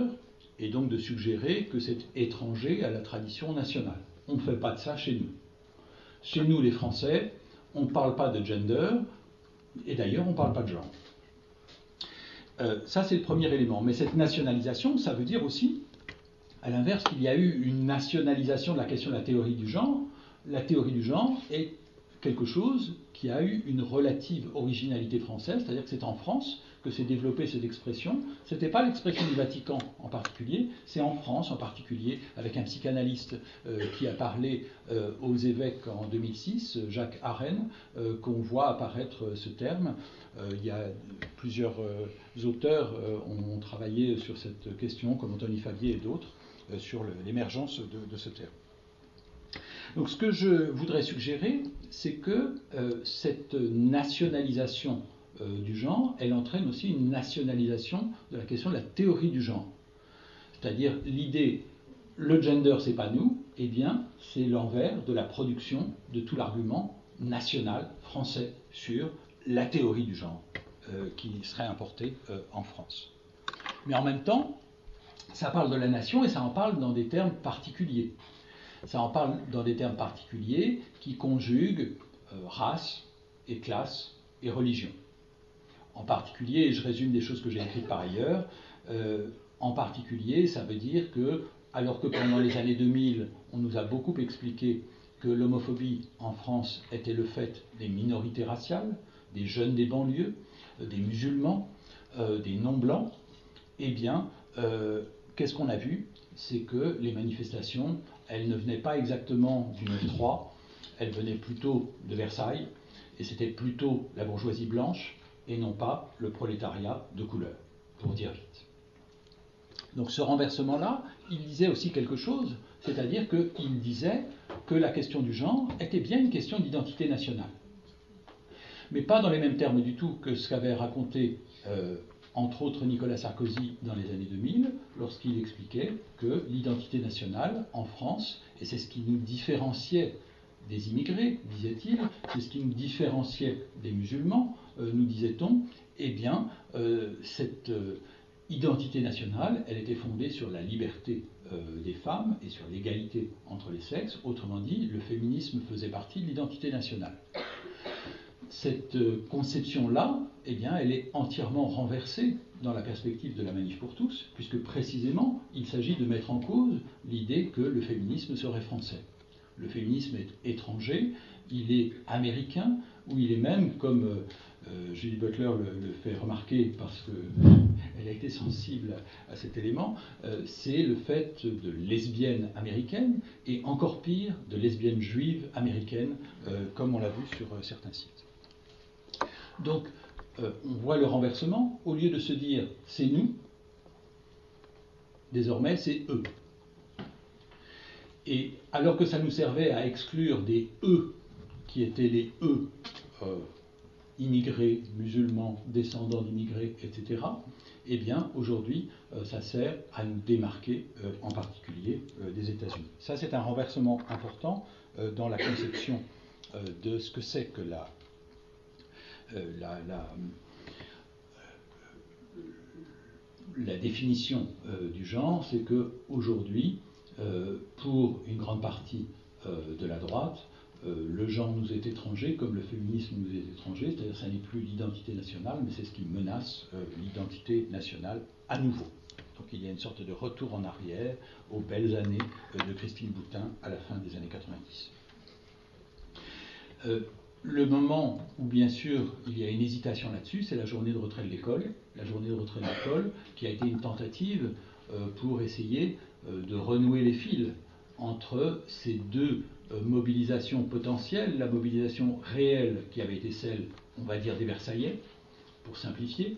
et donc de suggérer que c'est étranger à la tradition nationale. On ne fait pas de ça chez nous. Chez nous, les Français, on ne parle pas de gender, et d'ailleurs, on ne parle pas de genre. Ça, c'est le premier élément. Mais cette nationalisation, ça veut dire aussi, à l'inverse, qu'il y a eu une nationalisation de la question de la théorie du genre. La théorie du genre est quelque chose qui a eu une relative originalité française, c'est-à-dire que c'est en France que s'est développée cette expression. Ce n'était pas l'expression du Vatican en particulier, c'est en France en particulier, avec un psychanalyste qui a parlé aux évêques en 2006, Jacques Arène, qu'on voit apparaître ce terme. Il y a plusieurs auteurs ont travaillé sur cette question, comme Anthony Favier et d'autres, sur l'émergence de ce terme. Donc ce que je voudrais suggérer, c'est que cette nationalisation du genre, elle entraîne aussi une nationalisation de la question de la théorie du genre. C'est-à-dire l'idée, le gender c'est pas nous, eh bien c'est l'envers de la production de tout l'argument national français sur la théorie du genre qui serait importée en France. Mais en même temps, ça parle de la nation et ça en parle dans des termes particuliers. Ça en parle dans des termes particuliers qui conjuguent race et classe et religion. En particulier, et je résume des choses que j'ai écrites par ailleurs, en particulier, ça veut dire que, alors que pendant les années 2000, on nous a beaucoup expliqué que l'homophobie en France était le fait des minorités raciales, des jeunes des banlieues, des musulmans, des non-blancs, eh bien, qu'est-ce qu'on a vu? C'est que les manifestations, elles ne venaient pas exactement du 9-3, elles venaient plutôt de Versailles, et c'était plutôt la bourgeoisie blanche, et non pas le prolétariat de couleur, pour dire vite. Donc ce renversement-là, il disait aussi quelque chose, c'est-à-dire qu'il disait que la question du genre était bien une question d'identité nationale. Mais pas dans les mêmes termes du tout que ce qu'avait raconté entre autres Nicolas Sarkozy dans les années 2000, lorsqu'il expliquait que l'identité nationale en France, et c'est ce qui nous différenciait des immigrés, disait-il, c'est ce qui nous différenciait des musulmans, nous disait-on, eh bien, cette identité nationale, elle était fondée sur la liberté des femmes et sur l'égalité entre les sexes. Autrement dit, le féminisme faisait partie de l'identité nationale. Cette conception-là, eh bien, elle est entièrement renversée dans la perspective de la Manif pour tous, puisque précisément, il s'agit de mettre en cause l'idée que le féminisme serait français. Le féminisme est étranger, il est américain, ou il est même, comme Judith Butler le fait remarquer parce qu'elle a été sensible à cet élément, c'est le fait de lesbiennes américaines, et encore pire, de lesbiennes juives américaines, comme on l'a vu sur certains sites. Donc, on voit le renversement. Au lieu de se dire « c'est nous », désormais c'est « eux ». Et alors que ça nous servait à exclure des « eux » qui étaient les « eux » immigrés, musulmans, descendants d'immigrés, etc., eh bien, aujourd'hui, ça sert à nous démarquer, en particulier des États-Unis. Ça, c'est un renversement important dans la conception de ce que c'est que la définition du genre, c'est qu'aujourd'hui, pour une grande partie de la droite, le genre nous est étranger comme le féminisme nous est étranger, c'est-à-dire que ça n'est plus l'identité nationale, mais c'est ce qui menace l'identité nationale à nouveau. Donc il y a une sorte de retour en arrière aux belles années de Christine Boutin à la fin des années 90. Le moment où, bien sûr, il y a une hésitation là-dessus, c'est la journée de retrait de l'école. La journée de retrait de l'école qui a été une tentative pour essayer de renouer les fils entre ces deux mobilisations potentielles, la mobilisation réelle qui avait été celle, on va dire, des Versaillais, pour simplifier,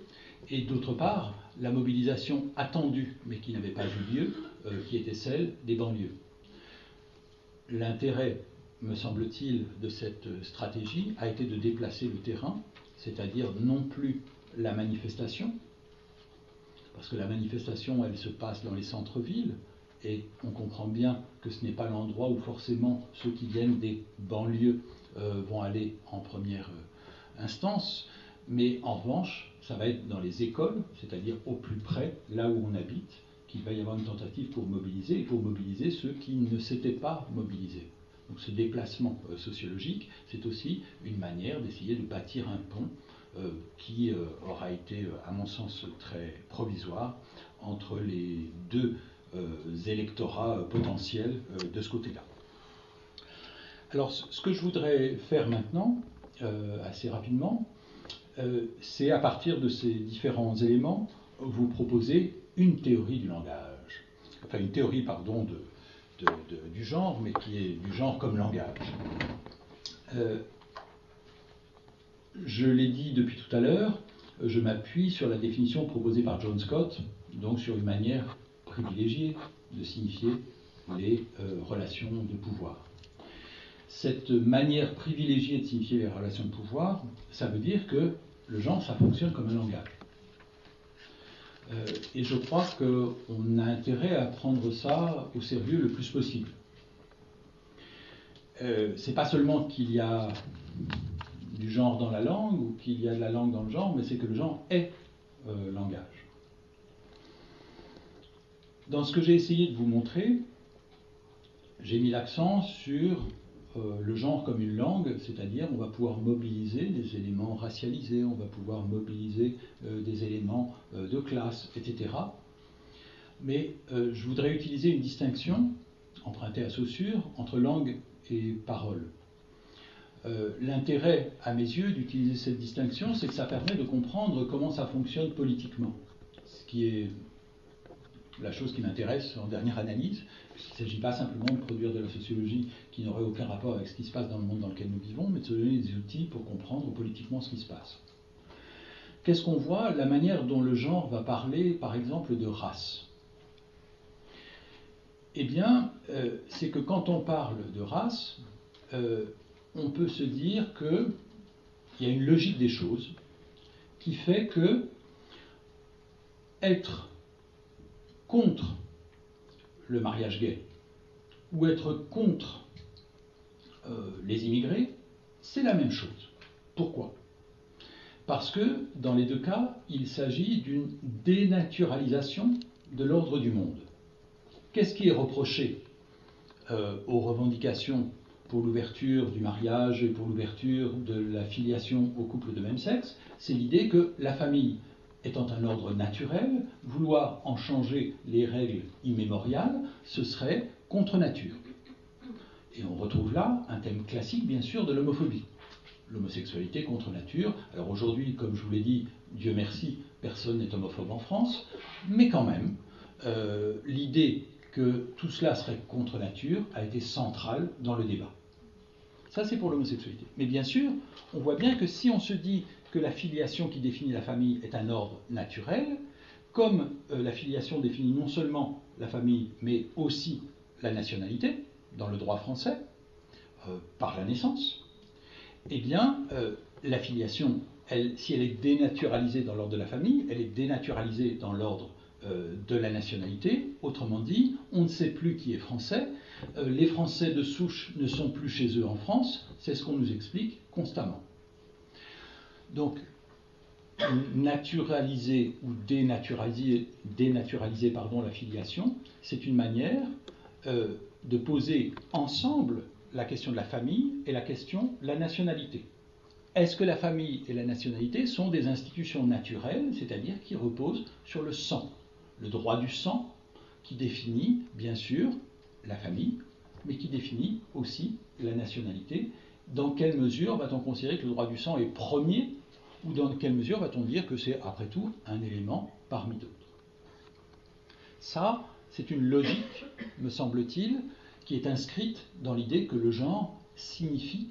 et d'autre part, la mobilisation attendue, mais qui n'avait pas eu lieu, qui était celle des banlieues. L'intérêt, me semble-t-il, de cette stratégie a été de déplacer le terrain, c'est-à-dire non plus la manifestation, parce que la manifestation, elle se passe dans les centres-villes, et on comprend bien que ce n'est pas l'endroit où forcément ceux qui viennent des banlieues vont aller en première instance, mais en revanche, ça va être dans les écoles, c'est-à-dire au plus près, là où on habite, qu'il va y avoir une tentative pour mobiliser, et pour mobiliser ceux qui ne s'étaient pas mobilisés. Donc ce déplacement sociologique, c'est aussi une manière d'essayer de bâtir un pont qui aura été, à mon sens, très provisoire entre les deux électorats potentiels de ce côté-là. Alors ce que je voudrais faire maintenant, assez rapidement, c'est à partir de ces différents éléments vous proposer une théorie du langage, enfin une théorie, pardon, du genre, mais qui est du genre comme langage. Je l'ai dit depuis tout à l'heure, je m'appuie sur la définition proposée par John Scott, donc sur une manière privilégiée de signifier les relations de pouvoir. Cette manière privilégiée de signifier les relations de pouvoir, ça veut dire que le genre, ça fonctionne comme un langage. Et je crois qu'on a intérêt à prendre ça au sérieux le plus possible. C'est pas seulement qu'il y a du genre dans la langue ou qu'il y a de la langue dans le genre, mais c'est que le genre est langage. Dans ce que j'ai essayé de vous montrer, j'ai mis l'accent sur le genre comme une langue, c'est-à-dire on va pouvoir mobiliser des éléments racialisés, on va pouvoir mobiliser des éléments de classe, etc. Mais je voudrais utiliser une distinction, empruntée à Saussure, entre langue et parole. L'intérêt, à mes yeux, d'utiliser cette distinction, c'est que ça permet de comprendre comment ça fonctionne politiquement, ce qui est la chose qui m'intéresse en dernière analyse. Il ne s'agit pas simplement de produire de la sociologie qui n'aurait aucun rapport avec ce qui se passe dans le monde dans lequel nous vivons, mais de se donner des outils pour comprendre politiquement ce qui se passe. Qu'est-ce qu'on voit? La manière dont le genre va parler, par exemple, de race. Eh bien, c'est que quand on parle de race, on peut se dire qu'il y a une logique des choses qui fait que être contre le mariage gay ou être contre les immigrés, c'est la même chose. Pourquoi? Parce que dans les deux cas, il s'agit d'une dénaturalisation de l'ordre du monde. Qu'est-ce qui est reproché aux revendications pour l'ouverture du mariage et pour l'ouverture de la filiation aux couples de même sexe? C'est l'idée que la famille étant un ordre naturel, vouloir en changer les règles immémoriales, ce serait contre nature. Et on retrouve là un thème classique, bien sûr, de l'homophobie. L'homosexualité contre nature. Alors aujourd'hui, comme je vous l'ai dit, Dieu merci, personne n'est homophobe en France, mais quand même, l'idée que tout cela serait contre nature a été centrale dans le débat. Ça, c'est pour l'homosexualité. Mais bien sûr, on voit bien que si on se dit que la filiation qui définit la famille est un ordre naturel, comme la filiation définit non seulement la famille, mais aussi la nationalité, dans le droit français, par la naissance, eh bien, la filiation, si elle est dénaturalisée dans l'ordre de la famille, elle est dénaturalisée dans l'ordre de la nationalité. Autrement dit, on ne sait plus qui est français. Les Français de souche ne sont plus chez eux en France. C'est ce qu'on nous explique constamment. Donc, naturaliser ou dénaturaliser la filiation, c'est une manière de poser ensemble la question de la famille et la question de la nationalité. Est-ce que la famille et la nationalité sont des institutions naturelles, c'est-à-dire qui reposent sur le sang, le droit du sang, qui définit bien sûr la famille, mais qui définit aussi la nationalité? Dans quelle mesure va-t-on considérer que le droit du sang est premier, ou dans quelle mesure va-t-on dire que c'est, après tout, un élément parmi d'autres? Ça, c'est une logique, me semble-t-il, qui est inscrite dans l'idée que le genre signifie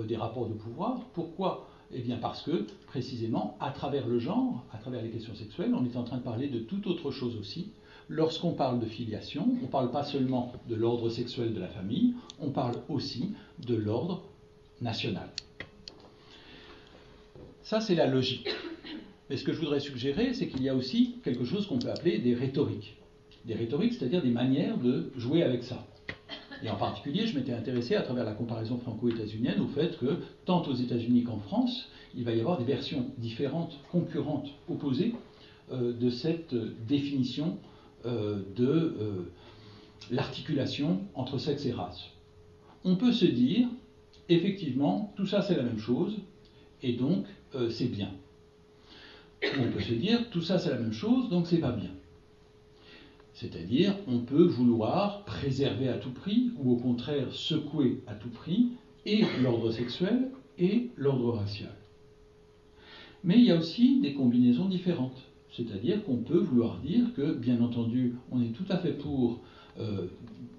des rapports de pouvoir. Pourquoi? Eh bien parce que, précisément, à travers le genre, à travers les questions sexuelles, on est en train de parler de toute autre chose aussi. Lorsqu'on parle de filiation, on ne parle pas seulement de l'ordre sexuel de la famille, on parle aussi de l'ordre national. Ça, c'est la logique. Et ce que je voudrais suggérer, c'est qu'il y a aussi quelque chose qu'on peut appeler des rhétoriques. Des rhétoriques, c'est-à-dire des manières de jouer avec ça. Et en particulier, je m'étais intéressé à travers la comparaison franco-états-unienne au fait que, tant aux États-Unis qu'en France, il va y avoir des versions différentes, concurrentes, opposées de cette définition de l'articulation entre sexe et race. On peut se dire, effectivement, tout ça c'est la même chose, et donc c'est bien. On peut se dire, tout ça c'est la même chose, donc c'est pas bien. C'est-à-dire, on peut vouloir préserver à tout prix, ou au contraire secouer à tout prix, et l'ordre sexuel et l'ordre racial. Mais il y a aussi des combinaisons différentes. C'est-à-dire qu'on peut vouloir dire que, bien entendu, on est tout à fait pour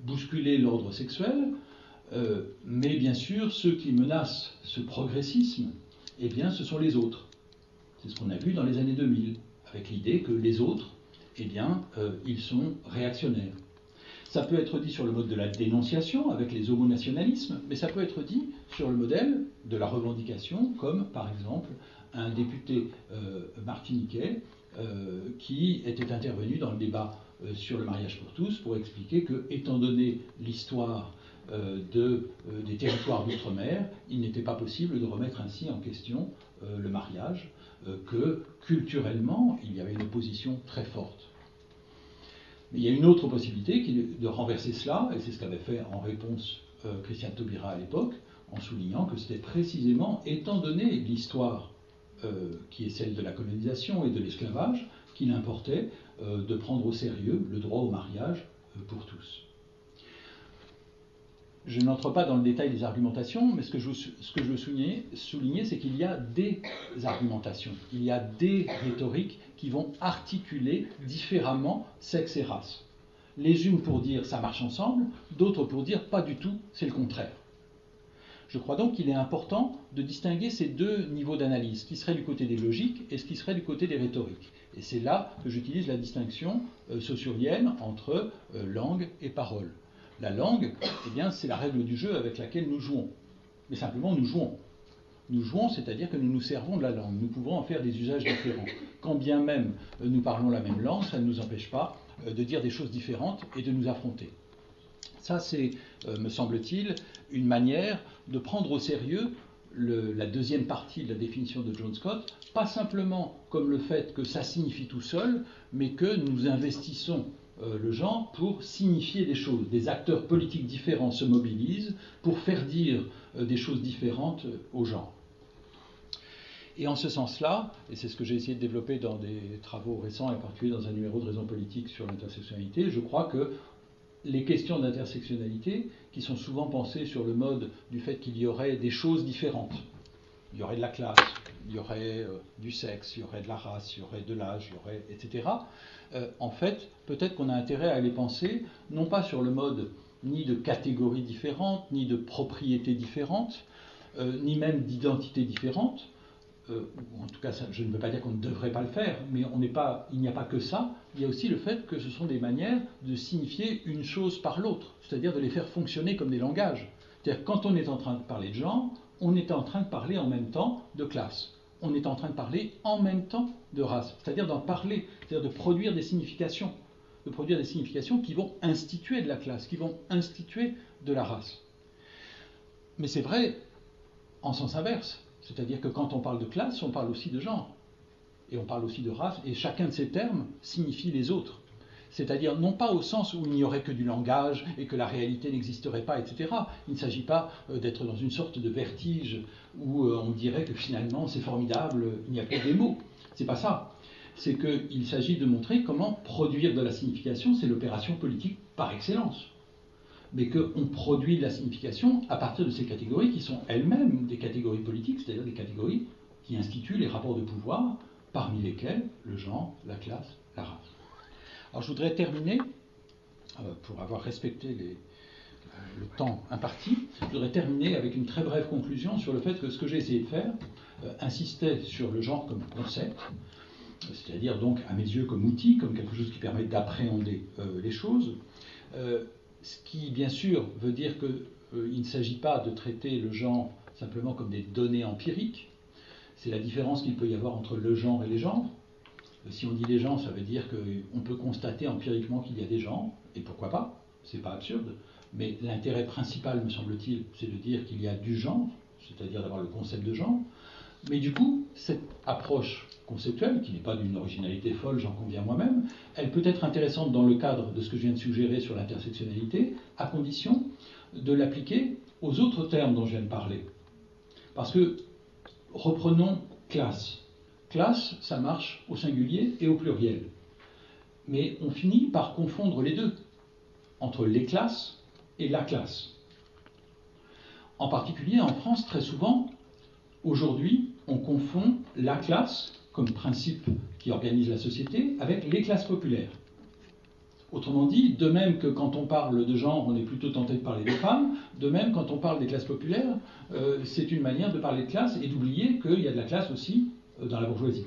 bousculer l'ordre sexuel, mais bien sûr, ceux qui menacent ce progressisme, eh bien, ce sont les autres. C'est ce qu'on a vu dans les années 2000, avec l'idée que les autres, eh bien, ils sont réactionnaires. Ça peut être dit sur le mode de la dénonciation, avec les homonationalismes, mais ça peut être dit sur le modèle de la revendication, comme par exemple un député martiniquais qui était intervenu dans le débat sur le mariage pour tous pour expliquer que, étant donné l'histoire des territoires d'outre-mer, il n'était pas possible de remettre ainsi en question le mariage, que culturellement, il y avait une opposition très forte. Mais il y a une autre possibilité qui est de renverser cela, et c'est ce qu'avait fait en réponse Christiane Taubira à l'époque, en soulignant que c'était précisément, étant donné l'histoire qui est celle de la colonisation et de l'esclavage, qu'il importait de prendre au sérieux le droit au mariage pour tous. Je n'entre pas dans le détail des argumentations, mais ce que je veux souligner, c'est qu'il y a des argumentations, il y a des rhétoriques qui vont articuler différemment sexe et race. Les unes pour dire ça marche ensemble, d'autres pour dire pas du tout, c'est le contraire. Je crois donc qu'il est important de distinguer ces deux niveaux d'analyse, ce qui serait du côté des logiques et ce qui serait du côté des rhétoriques. Et c'est là que j'utilise la distinction saussurienne entre langue et parole. La langue, eh bien, c'est la règle du jeu avec laquelle nous jouons. Mais simplement, nous jouons. Nous jouons, c'est-à-dire que nous nous servons de la langue. Nous pouvons en faire des usages différents. Quand bien même nous parlons la même langue, ça ne nous empêche pas de dire des choses différentes et de nous affronter. Ça, c'est, me semble-t-il, une manière de prendre au sérieux la deuxième partie de la définition de John Scott, pas simplement comme le fait que ça signifie tout seul, mais que nous investissons le genre pour signifier des choses. Des acteurs politiques différents se mobilisent pour faire dire des choses différentes au genre. Et en ce sens-là, et c'est ce que j'ai essayé de développer dans des travaux récents, et en particulier dans un numéro de Raison politique sur l'intersectionnalité, je crois que les questions d'intersectionnalité, qui sont souvent pensées sur le mode du fait qu'il y aurait des choses différentes, il y aurait de la classe, il y aurait du sexe, il y aurait de la race, il y aurait de l'âge, il y aurait, etc. En fait, peut-être qu'on a intérêt à les penser, non pas sur le mode ni de catégories différentes, ni de propriétés différentes, ni même d'identités différentes, ou en tout cas, ça, je ne veux pas dire qu'on ne devrait pas le faire, mais il n'y a pas que ça, il y a aussi le fait que ce sont des manières de signifier une chose par l'autre, c'est-à-dire de les faire fonctionner comme des langages. C'est-à-dire que quand on est en train de parler de genre, on est en train de parler en même temps de classe. On est en train de parler en même temps de race, c'est-à-dire d'en parler, c'est-à-dire de produire des significations qui vont instituer de la classe, qui vont instituer de la race. Mais c'est vrai en sens inverse, c'est-à-dire que quand on parle de classe, on parle aussi de genre, et on parle aussi de race, et chacun de ces termes signifie les autres. C'est-à-dire non pas au sens où il n'y aurait que du langage et que la réalité n'existerait pas, etc. Il ne s'agit pas d'être dans une sorte de vertige où on dirait que finalement c'est formidable, il n'y a que des mots. C'est pas ça. C'est qu'il s'agit de montrer comment produire de la signification, c'est l'opération politique par excellence. Mais qu'on produit de la signification à partir de ces catégories qui sont elles-mêmes des catégories politiques, c'est-à-dire des catégories qui instituent les rapports de pouvoir, parmi lesquels le genre, la classe, la race. Alors je voudrais terminer, pour avoir respecté le temps imparti, je voudrais terminer avec une très brève conclusion sur le fait que ce que j'ai essayé de faire insistait sur le genre comme concept, c'est-à-dire donc à mes yeux comme outil, comme quelque chose qui permet d'appréhender les choses, ce qui bien sûr veut dire qu'il ne s'agit pas de traiter le genre simplement comme des données empiriques, c'est la différence qu'il peut y avoir entre le genre et les genres. Si on dit les genres, ça veut dire qu'on peut constater empiriquement qu'il y a des genres, et pourquoi pas, c'est pas absurde, Mais l'intérêt principal, me semble-t-il, c'est de dire qu'il y a du genre, c'est-à-dire d'avoir le concept de genre. Mais du coup, cette approche conceptuelle, qui n'est pas d'une originalité folle, j'en conviens moi-même, elle peut être intéressante dans le cadre de ce que je viens de suggérer sur l'intersectionnalité, à condition de l'appliquer aux autres termes dont je viens de parler. Parce que, reprenons classe. Classe, ça marche au singulier et au pluriel. Mais on finit par confondre les deux, entre les classes et la classe. En particulier en France, très souvent, aujourd'hui, on confond la classe, comme principe qui organise la société, avec les classes populaires. Autrement dit, de même que quand on parle de genre, on est plutôt tenté de parler des femmes, de même quand on parle des classes populaires, c'est une manière de parler de classe et d'oublier qu'il y a de la classe aussi dans la bourgeoisie.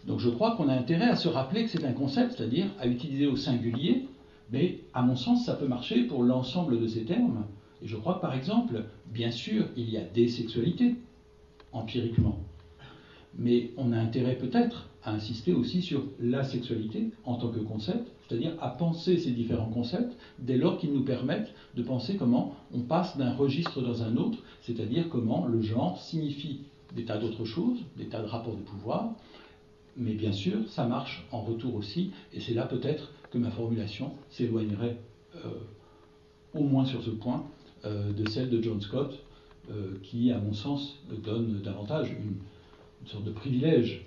Donc je crois qu'on a intérêt à se rappeler que c'est un concept, c'est-à-dire à utiliser au singulier, mais à mon sens, ça peut marcher pour l'ensemble de ces termes. Et je crois que par exemple, bien sûr, il y a des sexualités, empiriquement. Mais on a intérêt peut-être à insister aussi sur la sexualité en tant que concept, c'est-à-dire à penser ces différents concepts dès lors qu'ils nous permettent de penser comment on passe d'un registre dans un autre, c'est-à-dire comment le genre signifie des tas d'autres choses, des tas de rapports de pouvoir, mais bien sûr, ça marche en retour aussi, et c'est là peut-être que ma formulation s'éloignerait, au moins sur ce point, de celle de John Scott, qui, à mon sens, donne davantage une sorte de privilège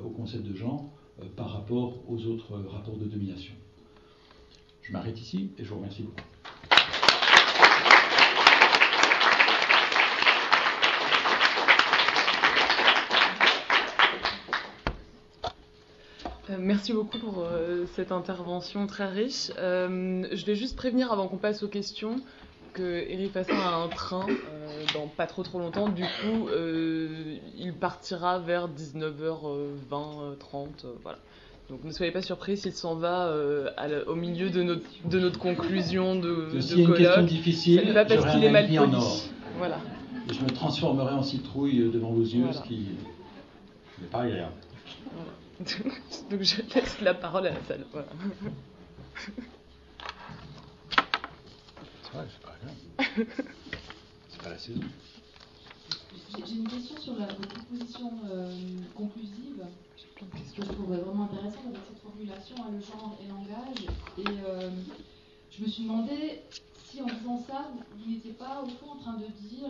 au concept de genre par rapport aux autres rapports de domination. Je m'arrête ici et je vous remercie beaucoup. Merci beaucoup pour cette intervention très riche. Je vais juste prévenir avant qu'on passe aux questions que Éric Fassin a un train dans pas trop longtemps. Du coup, il partira vers 19h20, 30. Voilà. Donc ne soyez pas surpris s'il s'en va au milieu de notre conclusion de colloque. S'il y a une question difficile, c'est pas parce qu'il est mal poli. Voilà. Et je me transformerai en citrouille devant vos yeux, voilà. Ce qui n'est pas agréable. Voilà. Donc je laisse la parole à la salle. Voilà. C'est vrai, c'est pas grave. C'est pas la saison. J'ai une question sur votre proposition conclusive que je trouve vraiment intéressante avec cette formulation, le genre et langage. Et je me suis demandé si en disant ça, vous n'étiez pas au fond en train de dire,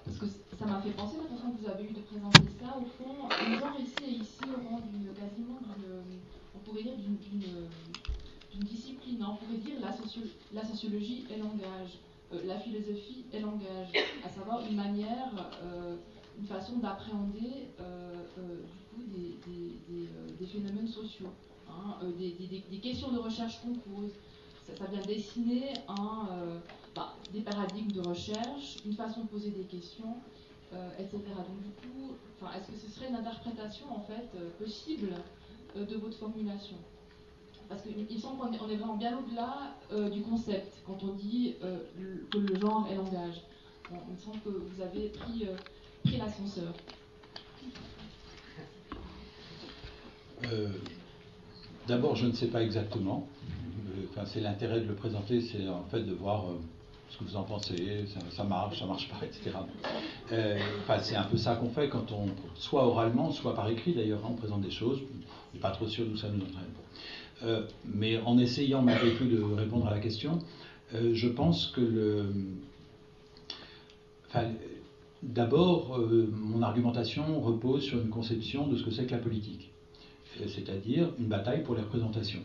parce que ça m'a fait penser, la façon que vous avez eu de présenter ça, au fond, le genre ici au rang quasiment on pourrait dire d'une discipline, on pourrait dire la sociologie et langage, la philosophie et langage, à savoir une manière, une façon d'appréhender du coup des phénomènes sociaux, hein, des questions de recherche qu'on pose. Ça vient dessiner des paradigmes de recherche, une façon de poser des questions, etc. Donc du coup, est-ce que ce serait une interprétation en fait possible de votre formulation? Parce qu'il semble qu'on est vraiment bien au-delà du concept quand on dit que le genre est langage. Il me semble que vous avez pris l'ascenseur. D'abord, je ne sais pas exactement. C'est l'intérêt de le présenter, c'est en fait de voir ce que vous en pensez, ça marche pas, etc. C'est un peu ça qu'on fait quand on, soit oralement, soit par écrit d'ailleurs, on présente des choses, on n'est pas trop sûr d'où ça nous entraîne. Mais en essayant malgré tout de répondre à la question, je pense que d'abord, mon argumentation repose sur une conception de ce que c'est que la politique, c'est-à-dire une bataille pour les représentations.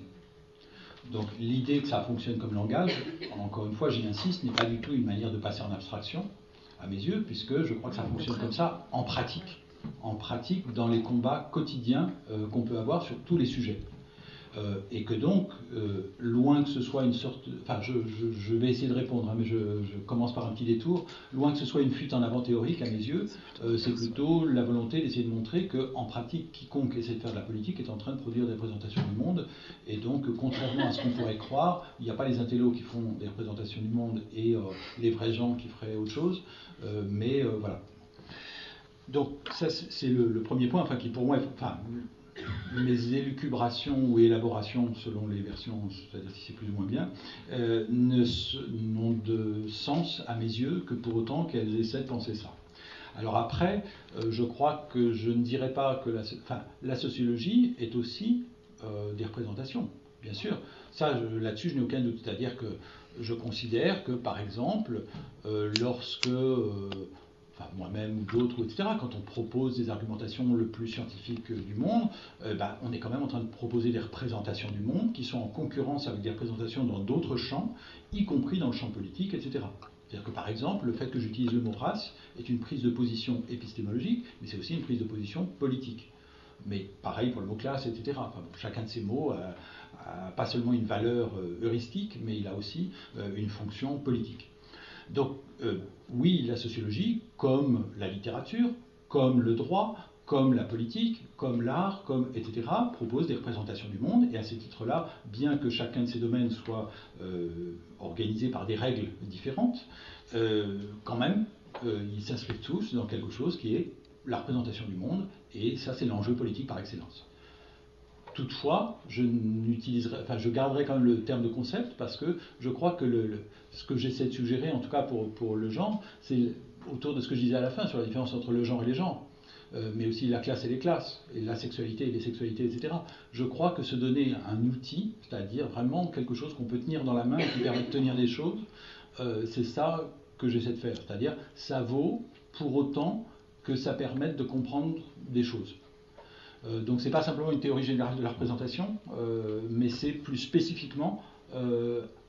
Donc l'idée que ça fonctionne comme langage, encore une fois j'y insiste, n'est pas du tout une manière de passer en abstraction, à mes yeux, puisque je crois que ça fonctionne comme ça en pratique dans les combats quotidiens qu'on peut avoir sur tous les sujets. Et que donc, loin que ce soit une sorte... je vais essayer de répondre, hein, mais je commence par un petit détour. Loin que ce soit une fuite en avant théorique, à mes yeux, c'est plutôt la volonté d'essayer de montrer qu'en pratique, quiconque essaie de faire de la politique est en train de produire des représentations du monde. Et donc, contrairement à ce qu'on pourrait croire, il n'y a pas les intellos qui font des représentations du monde et les vrais gens qui feraient autre chose. Mais voilà. Donc, ça, c'est le premier point, qui pour moi... mes élucubrations ou élaborations, selon les versions, c'est-à-dire si c'est plus ou moins bien, n'ont de sens à mes yeux que pour autant qu'elles essaient de penser ça. Alors après, je crois que je ne dirais pas que la sociologie est aussi des représentations, bien sûr. Ça, là-dessus, je n'ai aucun doute. C'est-à-dire que je considère que, par exemple, lorsque moi-même ou d'autres, etc., quand on propose des argumentations le plus scientifiques du monde, on est quand même en train de proposer des représentations du monde qui sont en concurrence avec des représentations dans d'autres champs, y compris dans le champ politique, etc. C'est-à-dire que, par exemple, le fait que j'utilise le mot race est une prise de position épistémologique, mais c'est aussi une prise de position politique. Mais pareil pour le mot classe, etc. Enfin, chacun de ces mots a pas seulement une valeur heuristique, mais il a aussi une fonction politique. Donc, oui, la sociologie, comme la littérature, comme le droit, comme la politique, comme l'art, etc., propose des représentations du monde, et à ces titres-là, bien que chacun de ces domaines soit organisé par des règles différentes, quand même, ils s'inscrivent tous dans quelque chose qui est la représentation du monde, et ça, c'est l'enjeu politique par excellence. Toutefois, je garderai quand même le terme de concept, parce que je crois que ce que j'essaie de suggérer, en tout cas pour le genre, c'est autour de ce que je disais à la fin, sur la différence entre le genre et les genres, mais aussi la classe et les classes, et la sexualité et les sexualités, etc. Je crois que se donner un outil, c'est-à-dire vraiment quelque chose qu'on peut tenir dans la main et qui permet de tenir des choses, c'est ça que j'essaie de faire. C'est-à-dire, ça vaut pour autant que ça permette de comprendre des choses. Donc c'est pas simplement une théorie générale de la représentation, mais c'est plus spécifiquement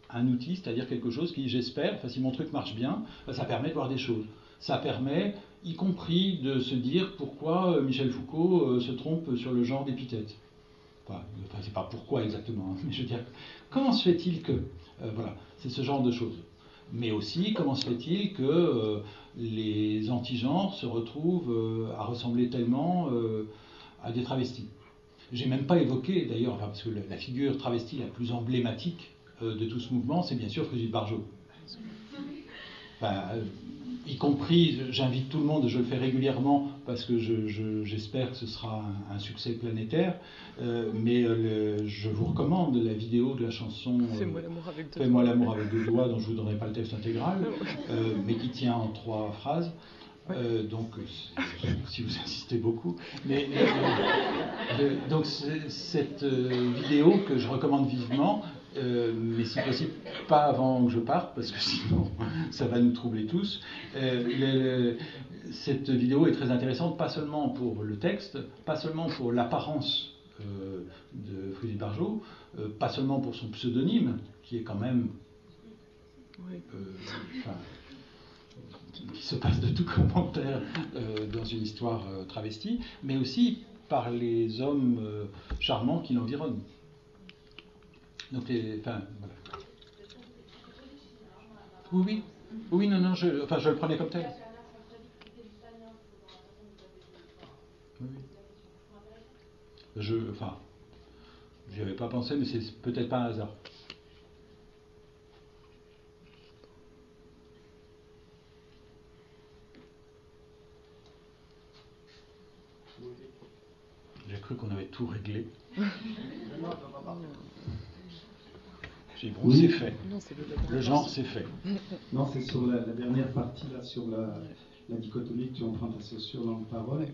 un outil, c'est-à-dire quelque chose qui, j'espère, si mon truc marche bien, ça permet de voir des choses. Ça permet, y compris, de se dire pourquoi Michel Foucault se trompe sur le genre d'épithète. Enfin, c'est pas pourquoi exactement, hein, mais je veux dire, comment se fait-il que... voilà, c'est ce genre de choses. Mais aussi, comment se fait-il que les antigenres se retrouvent à ressembler tellement à des travestis. J'ai même pas évoqué, d'ailleurs, parce que la figure travestie la plus emblématique de tout ce mouvement, c'est bien sûr Brigitte Bardot. Y compris, j'invite tout le monde, je le fais régulièrement parce que j'espère que ce sera un succès planétaire, mais je vous recommande la vidéo de la chanson Fais-moi l'amour avec deux doigts, dont je ne vous donnerai pas le texte intégral, mais qui tient en 3 phrases. Donc, si vous insistez beaucoup. Mais, donc, cette vidéo que je recommande vivement, mais si possible, pas avant que je parte, parce que sinon, ça va nous troubler tous. Cette vidéo est très intéressante, pas seulement pour le texte, pas seulement pour l'apparence de Brigitte Bardot, pas seulement pour son pseudonyme, qui est quand même... qui se passe de tout commentaire dans une histoire travestie, mais aussi par les hommes charmants qui l'environnent. Donc, voilà. Oui, non, je le prenais comme tel. Oui. J'y avais pas pensé, mais c'est peut-être pas un hasard. J'ai cru qu'on avait tout réglé. J'ai dit, bon, oui. C'est fait. Le genre, c'est fait. Non, c'est sur la dernière partie, là, sur la dichotomie que tu empruntes à Saussure dans le Parole.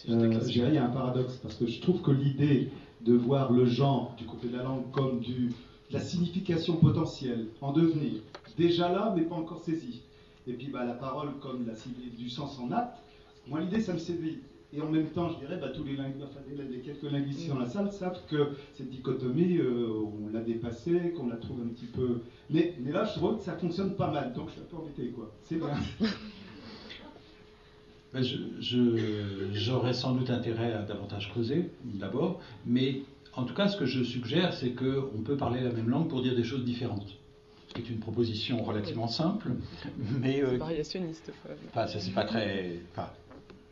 Je dirais, il y a un paradoxe, parce que je trouve que l'idée de voir le genre du côté de la langue comme de la signification potentielle, en devenir, déjà là, mais pas encore saisie. Et puis la parole comme du sens en acte, moi, l'idée, ça me séduit. Et en même temps, je dirais, tous les quelques linguistes dans la salle savent que cette dichotomie, on l'a dépassée, qu'on la trouve un petit peu... Mais là, je trouve que ça fonctionne pas mal, donc je suis un peu embêté, quoi. C'est bien. J'aurais sans doute intérêt à davantage creuser, d'abord, mais en tout cas, ce que je suggère, c'est qu'on peut parler la même langue pour dire des choses différentes. C'est une proposition relativement simple, mais... c'est variationniste. Ça, c'est pas très...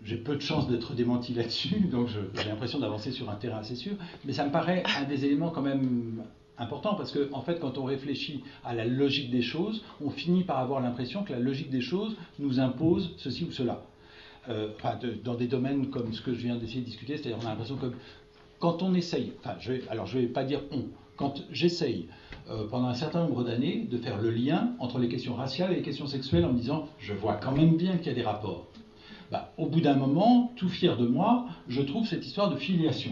J'ai peu de chances d'être démenti là-dessus, donc j'ai l'impression d'avancer sur un terrain assez sûr, mais ça me paraît un des éléments quand même importants, parce que en fait, quand on réfléchit à la logique des choses, on finit par avoir l'impression que la logique des choses nous impose ceci ou cela. Dans des domaines comme ce que je viens d'essayer de discuter, c'est-à-dire on a l'impression que quand on essaye, enfin, je vais pas dire on, quand j'essaye pendant un certain nombre d'années de faire le lien entre les questions raciales et les questions sexuelles en me disant, je vois quand même bien qu'il y a des rapports. Au bout d'un moment, tout fier de moi, je trouve cette histoire de filiation.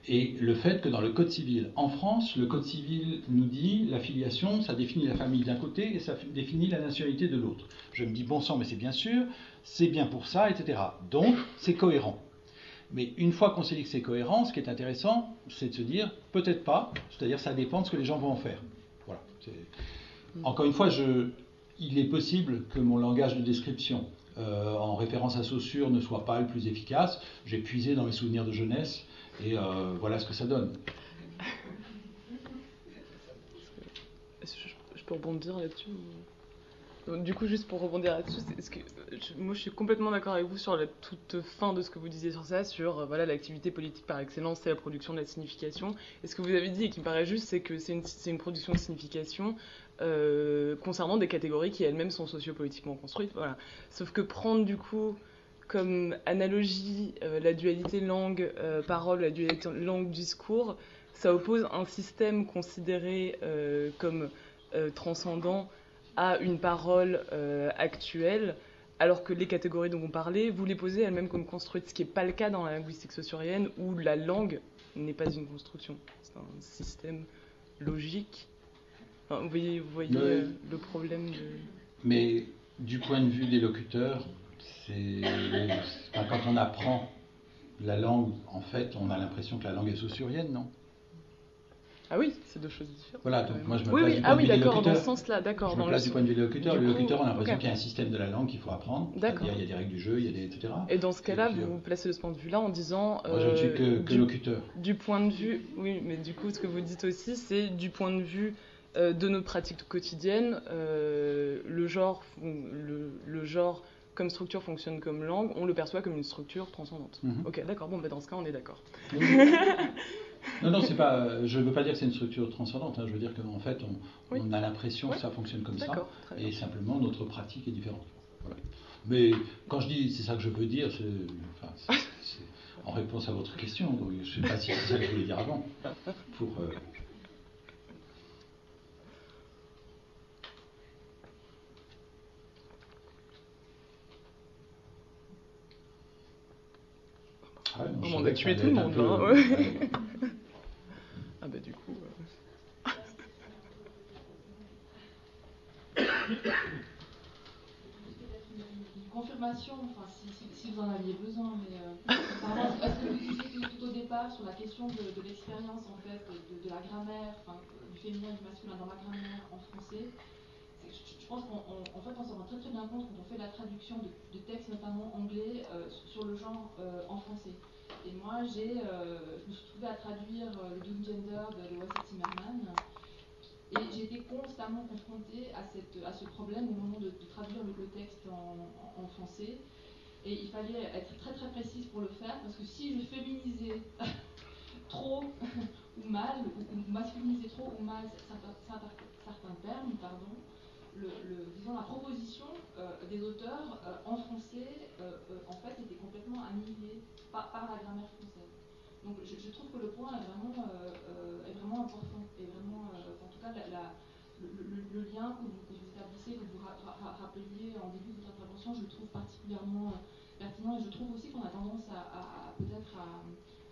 Et le fait que dans le Code civil, en France, le Code civil nous dit la filiation, ça définit la famille d'un côté et ça définit la nationalité de l'autre. Je me dis, bon sang, mais c'est bien sûr, c'est bien pour ça, etc. Donc, c'est cohérent. Mais une fois qu'on s'est dit que c'est cohérent, ce qui est intéressant, c'est de se dire, peut-être pas, c'est-à-dire ça dépend de ce que les gens vont en faire. Voilà. Encore une fois, il est possible que mon langage de description en référence à Saussure ne soit pas le plus efficace. J'ai puisé dans mes souvenirs de jeunesse et voilà ce que ça donne. Je peux rebondir là-dessus Du coup, juste pour rebondir là-dessus, moi je suis complètement d'accord avec vous sur la toute fin de ce que vous disiez sur ça, sur voilà, l'activité politique par excellence, c'est la production de la signification. Et ce que vous avez dit et qui me paraît juste, c'est que c'est une production de signification concernant des catégories qui elles-mêmes sont sociopolitiquement construites. Voilà. Sauf que prendre du coup comme analogie la dualité langue-parole, la dualité langue-discours, ça oppose un système considéré comme transcendant à une parole actuelle, alors que les catégories dont vous parlez, vous les posez elles-mêmes comme construites, ce qui n'est pas le cas dans la linguistique saussurienne, où la langue n'est pas une construction, c'est un système logique. Enfin, vous voyez le problème de... Mais du point de vue des locuteurs, quand on apprend la langue, en fait, on a l'impression que la langue est saussurienne, non ? Ah oui, c'est deux choses différentes. Voilà, donc moi je me place du point de vue des locuteurs. Dans ce sens-là, d'accord. Je me place du point de vue des locuteurs. Les locuteurs ont l'impression okay. qu'il y a un système de la langue qu'il faut apprendre. C'est-à-dire il y a des règles du jeu, il y a des etc. Et dans ce cas-là, vous vous placez de ce point de vue-là en disant... moi je ne suis que locuteur. Du point de vue... Oui, mais du coup, ce que vous dites aussi, c'est du point de vue de notre pratique quotidienne, le genre comme structure fonctionne comme langue, on le perçoit comme une structure transcendante. Ok, d'accord, bon, dans ce cas, on est d'accord. Non, c'est pas. Je ne veux pas dire que c'est une structure transcendante. Je veux dire qu'en fait, on a l'impression que ça fonctionne comme ça, et simplement notre pratique est différente. Voilà. Mais quand je dis c'est ça que je veux dire, c'est en réponse à votre question. Donc, je ne sais pas si c'est ça que je voulais dire avant. On a tué tout le monde. Ouais. Ah bah du coup... Une confirmation, enfin, si vous en aviez besoin, mais par rapport à ce que vous disiez tout au départ sur la question de l'expérience en fait, de la grammaire, enfin, du féminin et du masculin dans la grammaire en français, je pense qu'en fait on s'en rend très très bien compte quand on fait la traduction de textes notamment anglais sur le genre en français. Et moi je me suis trouvée à traduire le Doom Gender de Wasset Zimmerman. Et j'ai été constamment confrontée à ce problème au moment de traduire le texte en français. Et il fallait être très très précise pour le faire, parce que si je féminisais trop ou mal, ou masculinisais trop ou mal certains termes, disons la proposition des auteurs en français en fait était complètement annihilée par la grammaire française. Donc je trouve que le point est vraiment important, et vraiment, en tout cas le lien que vous établissez, que vous rappeliez en début de votre intervention, je le trouve particulièrement pertinent, et je trouve aussi qu'on a tendance peut-être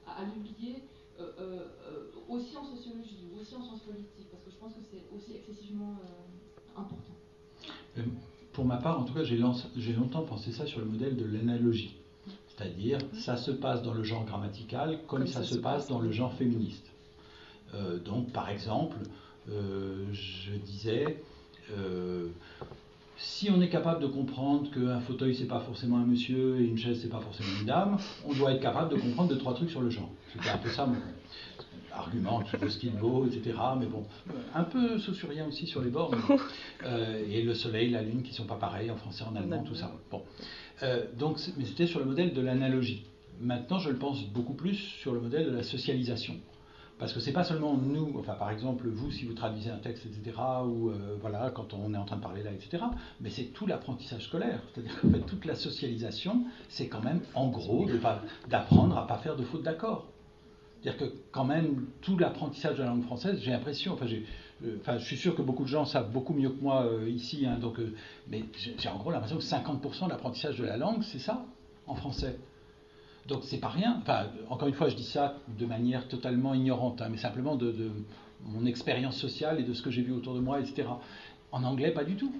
à l'oublier aussi en sociologie, ou aussi en sciences politiques, parce que je pense que c'est aussi excessivement important. Pour ma part, en tout cas, j'ai longtemps pensé ça sur le modèle de l'analogie. C'est-à-dire, ça se passe dans le genre grammatical comme ça se passe dans le genre féministe. Donc, par exemple, je disais, si on est capable de comprendre qu'un fauteuil, c'est pas forcément un monsieur et une chaise, c'est pas forcément une dame, on doit être capable de comprendre 2-3 trucs sur le genre. C'était un peu ça mon argument qui vaut ce qu'il vaut, etc. Mais bon, un peu saussurien aussi sur les bords. Et le soleil, la lune qui sont pas pareils en français, en allemand, tout ça. Bon. Donc, mais c'était sur le modèle de l'analogie. Maintenant, je le pense beaucoup plus sur le modèle de la socialisation. Parce que c'est pas seulement nous, enfin par exemple vous, si vous traduisez un texte, etc., ou voilà, quand on est en train de parler là, etc., mais c'est tout l'apprentissage scolaire. C'est-à-dire qu'en fait, toute la socialisation, c'est quand même, en gros, d'apprendre à pas faire de faute d'accord. C'est-à-dire que quand même, tout l'apprentissage de la langue française, j'ai l'impression, je suis sûr que beaucoup de gens savent beaucoup mieux que moi ici, hein, mais j'ai en gros l'impression que 50% de l'apprentissage de la langue, c'est ça, en français. Donc c'est pas rien. Enfin, encore une fois, je dis ça de manière totalement ignorante, hein, mais simplement de mon expérience sociale et de ce que j'ai vu autour de moi, etc. En anglais, pas du tout.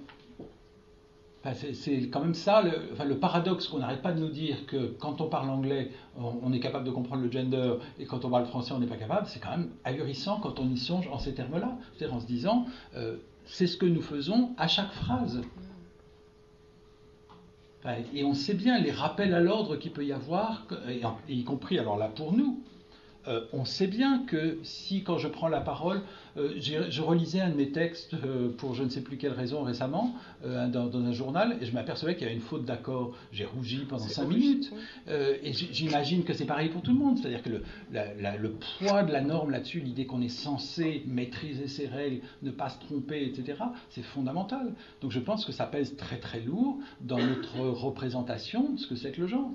Enfin, c'est quand même ça, le paradoxe qu'on n'arrête pas de nous dire que quand on parle anglais, on est capable de comprendre le gender, et quand on parle français, on n'est pas capable, c'est quand même ahurissant quand on y songe en ces termes-là. C'est-à-dire en se disant, c'est ce que nous faisons à chaque phrase. Enfin, et on sait bien les rappels à l'ordre qu'il peut y avoir, et y compris alors là pour nous. On sait bien que si, quand je prends la parole, je relisais un de mes textes pour je ne sais plus quelle raison récemment, dans un journal, et je m'apercevais qu'il y avait une faute d'accord. J'ai rougi pendant 5 minutes. Et j'imagine que c'est pareil pour tout le monde. C'est-à-dire que le poids de la norme là-dessus, l'idée qu'on est censé maîtriser ses règles, ne pas se tromper, etc., c'est fondamental. Donc je pense que ça pèse très très lourd dans notre représentation de ce que c'est que le genre.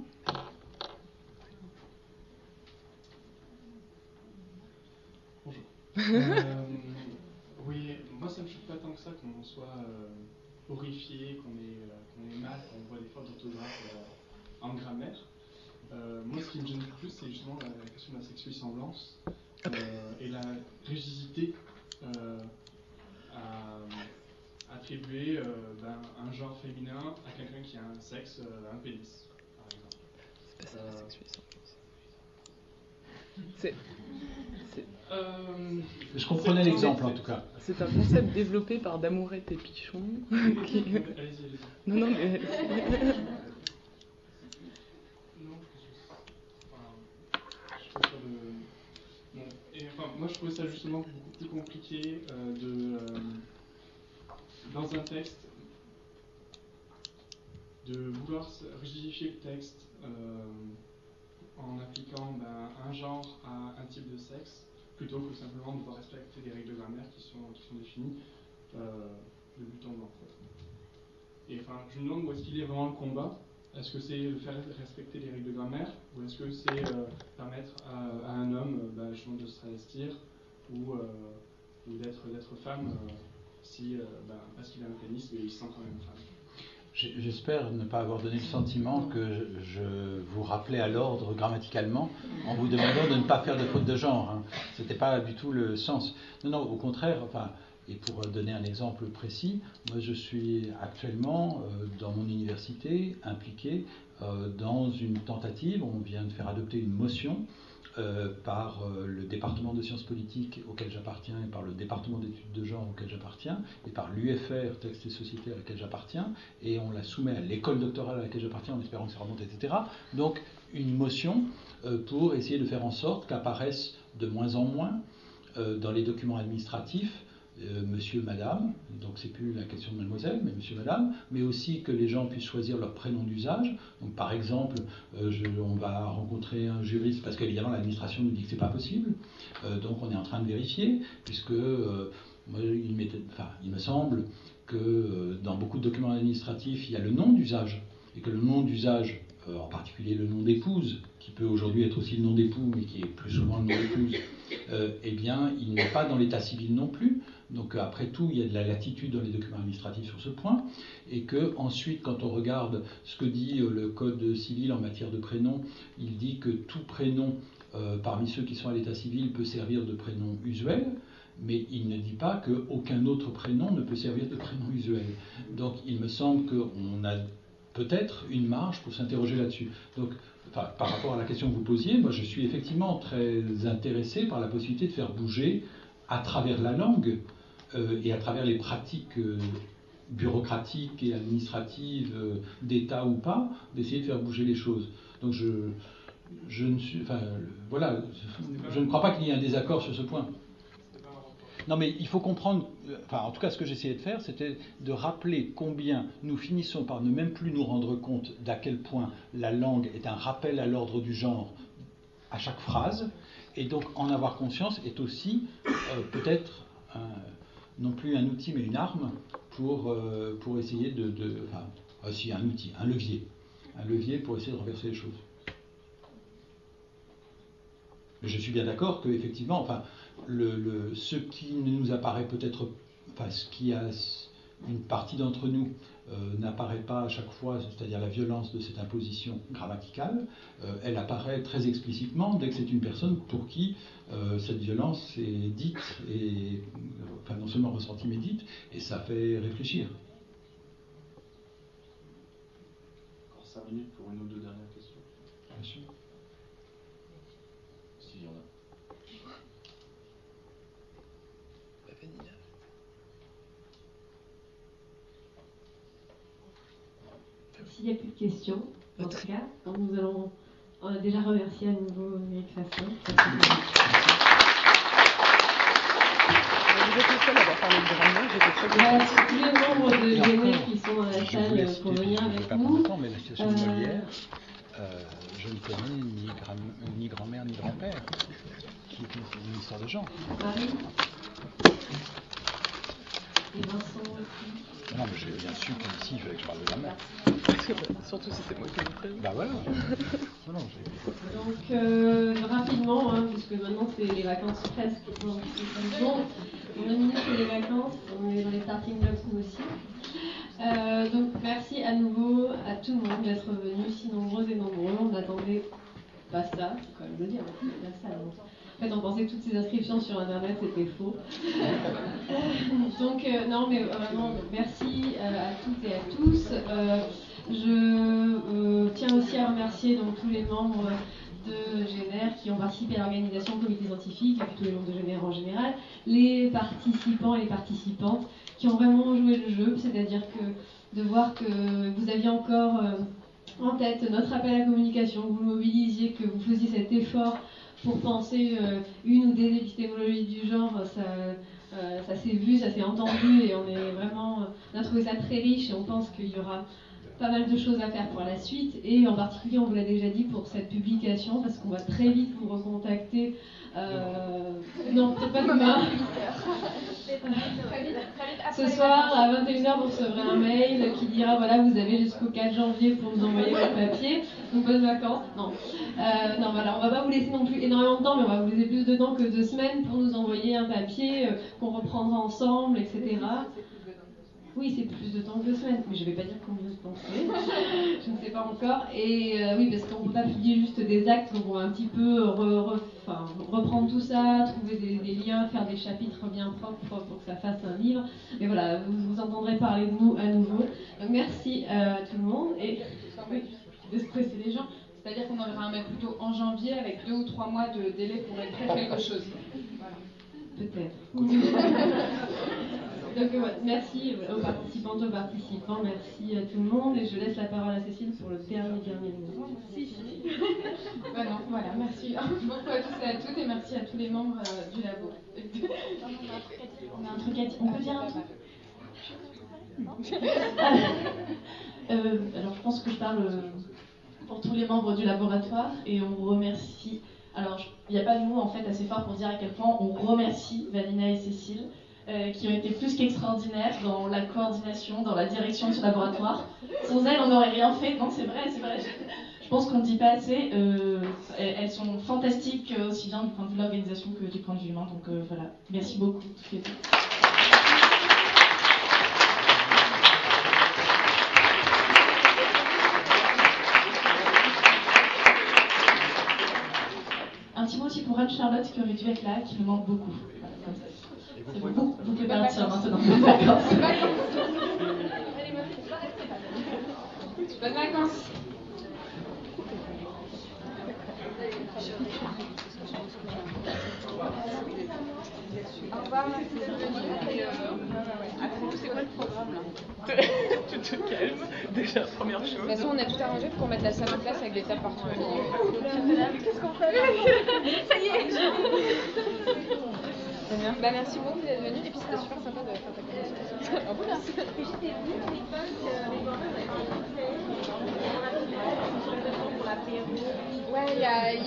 Oui, moi ça me choque pas tant que ça qu'on soit horrifié, qu'on ait mal, qu'on voit des fautes d'orthographe en grammaire. Moi ce qui me gêne le plus, c'est justement la question de la sexualissemblance et la rigidité à attribuer un genre féminin à quelqu'un qui a un sexe, un pénis, par exemple. C'est pas ça la sexualissemblance. Je comprenais l'exemple en tout cas. C'est un concept développé par Damourette Pépichon. Qui... Allez-y. Non, mais... Moi je trouvais ça justement beaucoup plus compliqué dans un texte de vouloir rigidifier le texte en appliquant un genre à un type de sexe, plutôt que simplement de devoir respecter des règles de grammaire qui sont définies de but en blanc. Et enfin, je me demande où est-ce qu'il est vraiment le combat. Est-ce que c'est de faire respecter les règles de grammaire, ou est-ce que c'est permettre à un homme justement de se travestir ou d'être femme parce qu'il a un pénis mais il se sent quand même femme. J'espère ne pas avoir donné le sentiment que je vous rappelais à l'ordre grammaticalement en vous demandant de ne pas faire de faute de genre. Hein. Ce n'était pas du tout le sens. Non, au contraire, et pour donner un exemple précis, moi je suis actuellement dans mon université impliqué dans une tentative, on vient de faire adopter une motion par le département de sciences politiques auquel j'appartiens et par le département d'études de genre auquel j'appartiens et par l'UFR, texte et société à laquelle j'appartiens, et on la soumet à l'école doctorale à laquelle j'appartiens en espérant que ça remonte, etc. Donc une motion pour essayer de faire en sorte qu'apparaissent de moins en moins dans les documents administratifs monsieur, madame, donc c'est plus la question de mademoiselle, mais monsieur, madame, mais aussi que les gens puissent choisir leur prénom d'usage. Donc par exemple, on va rencontrer un juriste, parce qu'évidemment l'administration nous dit que c'est pas possible, donc on est en train de vérifier, puisque il me semble que dans beaucoup de documents administratifs, il y a le nom d'usage, et que le nom d'usage, en particulier le nom d'épouse, qui peut aujourd'hui être aussi le nom d'époux, mais qui est plus souvent le nom d'épouse, eh bien, il n'est pas dans l'état civil non plus. Donc après tout, il y a de la latitude dans les documents administratifs sur ce point, et que ensuite, quand on regarde ce que dit le Code civil en matière de prénom, il dit que tout prénom parmi ceux qui sont à l'état civil peut servir de prénom usuel, mais il ne dit pas qu'aucun autre prénom ne peut servir de prénom usuel. Donc il me semble qu'on a peut-être une marge pour s'interroger là-dessus. Donc, par rapport à la question que vous posiez, moi je suis effectivement très intéressé par la possibilité de faire bouger à travers la langue et à travers les pratiques bureaucratiques et administratives d'État ou pas, d'essayer de faire bouger les choses. Donc je ne crois pas qu'il y ait un désaccord sur ce point. Non, mais il faut comprendre, en tout cas ce que j'essayais de faire, c'était de rappeler combien nous finissons par ne même plus nous rendre compte d'à quel point la langue est un rappel à l'ordre du genre à chaque phrase, et donc en avoir conscience est aussi peut-être non plus un outil mais une arme pour essayer aussi un outil, un levier pour essayer de renverser les choses. Mais je suis bien d'accord qu'effectivement, enfin, ce qui ne nous apparaît peut-être, enfin, ce qui a une partie d'entre nous n'apparaît pas à chaque fois, c'est-à-dire la violence de cette imposition grammaticale, elle apparaît très explicitement dès que c'est une personne pour qui cette violence est dite, et enfin non seulement ressentie mais dite, et ça fait réfléchir. Encore 5 minutes pour une ou deux dernières questions. Bien sûr. S'il y en a. S'il n'y a plus de questions, en tout cas, nous allons déjà remercier à nouveau Éric Fassin. Vous êtes le seul à avoir parlé de grammaire, j'étais très bien. Tous les membres de Genève qui sont dans la salle pour venir avec nous. Mais la situation de Molière, je ne connais ni grand-mère ni grand-père, qui est une histoire de genre. Marie et Vincent aussi. Non, mais j'ai bien su qu'ici, il fallait que je parle de grammaire. Surtout si c'est moi qui le présente. Bah voilà. Donc, rapidement, puisque maintenant c'est les vacances presque. Bon, on a minutes c'est les vacances, on est dans les starting blocks nous aussi. Donc, merci à nouveau à tout le monde d'être venus si nombreux et nombreux. On attendait pas ça, faut quand même le dire, on peut dire ça. En fait, on pensait que toutes ces inscriptions sur Internet, c'était faux. Donc, non, mais vraiment, merci à toutes et à tous. Je tiens aussi à remercier donc, tous les membres de GNR qui ont participé à l'organisation du comité scientifique, et puis tous les membres de GNR en général, les participants et les participantes qui ont vraiment joué le jeu, c'est-à-dire que de voir que vous aviez encore en tête notre appel à la communication, que vous mobilisiez, que vous faisiez cet effort pour penser une ou des épistémologies du genre, ça s'est vu, ça s'est entendu et on a trouvé ça très riche et on pense qu'il y aura pas mal de choses à faire pour la suite et en particulier on vous l'a déjà dit pour cette publication parce qu'on va très vite vous recontacter non peut-être pas demain ce soir à 21h vous recevrez un mail qui dira voilà vous avez jusqu'au 4 janvier pour nous envoyer votre papier donc bonnes vacances non voilà on va pas vous laisser non plus énormément de temps mais on va vous laisser plus de temps que 2 semaines pour nous envoyer un papier qu'on reprendra ensemble etc. Oui, c'est plus de temps que 2 semaines, mais je ne vais pas dire combien de temps c'est, je ne sais pas encore. Et oui, parce qu'on ne peut pas publier juste des actes, donc on va un petit peu reprendre tout ça, trouver des liens, faire des chapitres bien propres pour que ça fasse un livre. Mais voilà, vous entendrez parler de nous à nouveau. Donc merci à tout le monde. Et oui, de stresser les gens, c'est-à-dire qu'on enverra un mail plutôt en janvier avec 2 ou 3 mois de délai pour écrire quelque chose. Voilà. Peut-être. Donc merci aux participantes, aux participants, merci à tout le monde et je laisse la parole à Cécile pour le dernier numéro. Si. Non, voilà, merci beaucoup à tous et à toutes et merci à tous les membres du labo. On a un truc à dire, on peut dire un truc alors je pense que je parle pour tous les membres du laboratoire et on vous remercie. Alors il n'y a pas de mots en fait assez fort pour dire à quel point on remercie Vanina et Cécile. Qui ont été plus qu'extraordinaires dans la coordination, dans la direction de ce laboratoire. Sans elles, on n'aurait rien fait. Non, c'est vrai. Je pense qu'on ne dit pas assez. Elles sont fantastiques, aussi bien du point de vue de l'organisation que du point de vue humain. Donc voilà, merci beaucoup. Toutes les deux. Un petit mot aussi pour Anne-Charlotte qui aurait dû être là, qui me manque beaucoup. Voilà, comme ça. C'est vous pouvez partir maintenant. Bonnes vacances. Bonnes vacances. Au revoir, merci d'être venu. Après tout, c'est quoi le programme là? Tu te calmes, déjà, première chose. De toute façon, on a tout arrangé pour qu'on mette la salle en place avec des tables partout. Mais qu'est-ce qu'on fait là? Ça y est. Bah merci beaucoup d'être venu et puis c'était super sympa de faire ta conversation. En plus. J'étais venue à l'époque, les gens pour l'apéro. Ouais, il y a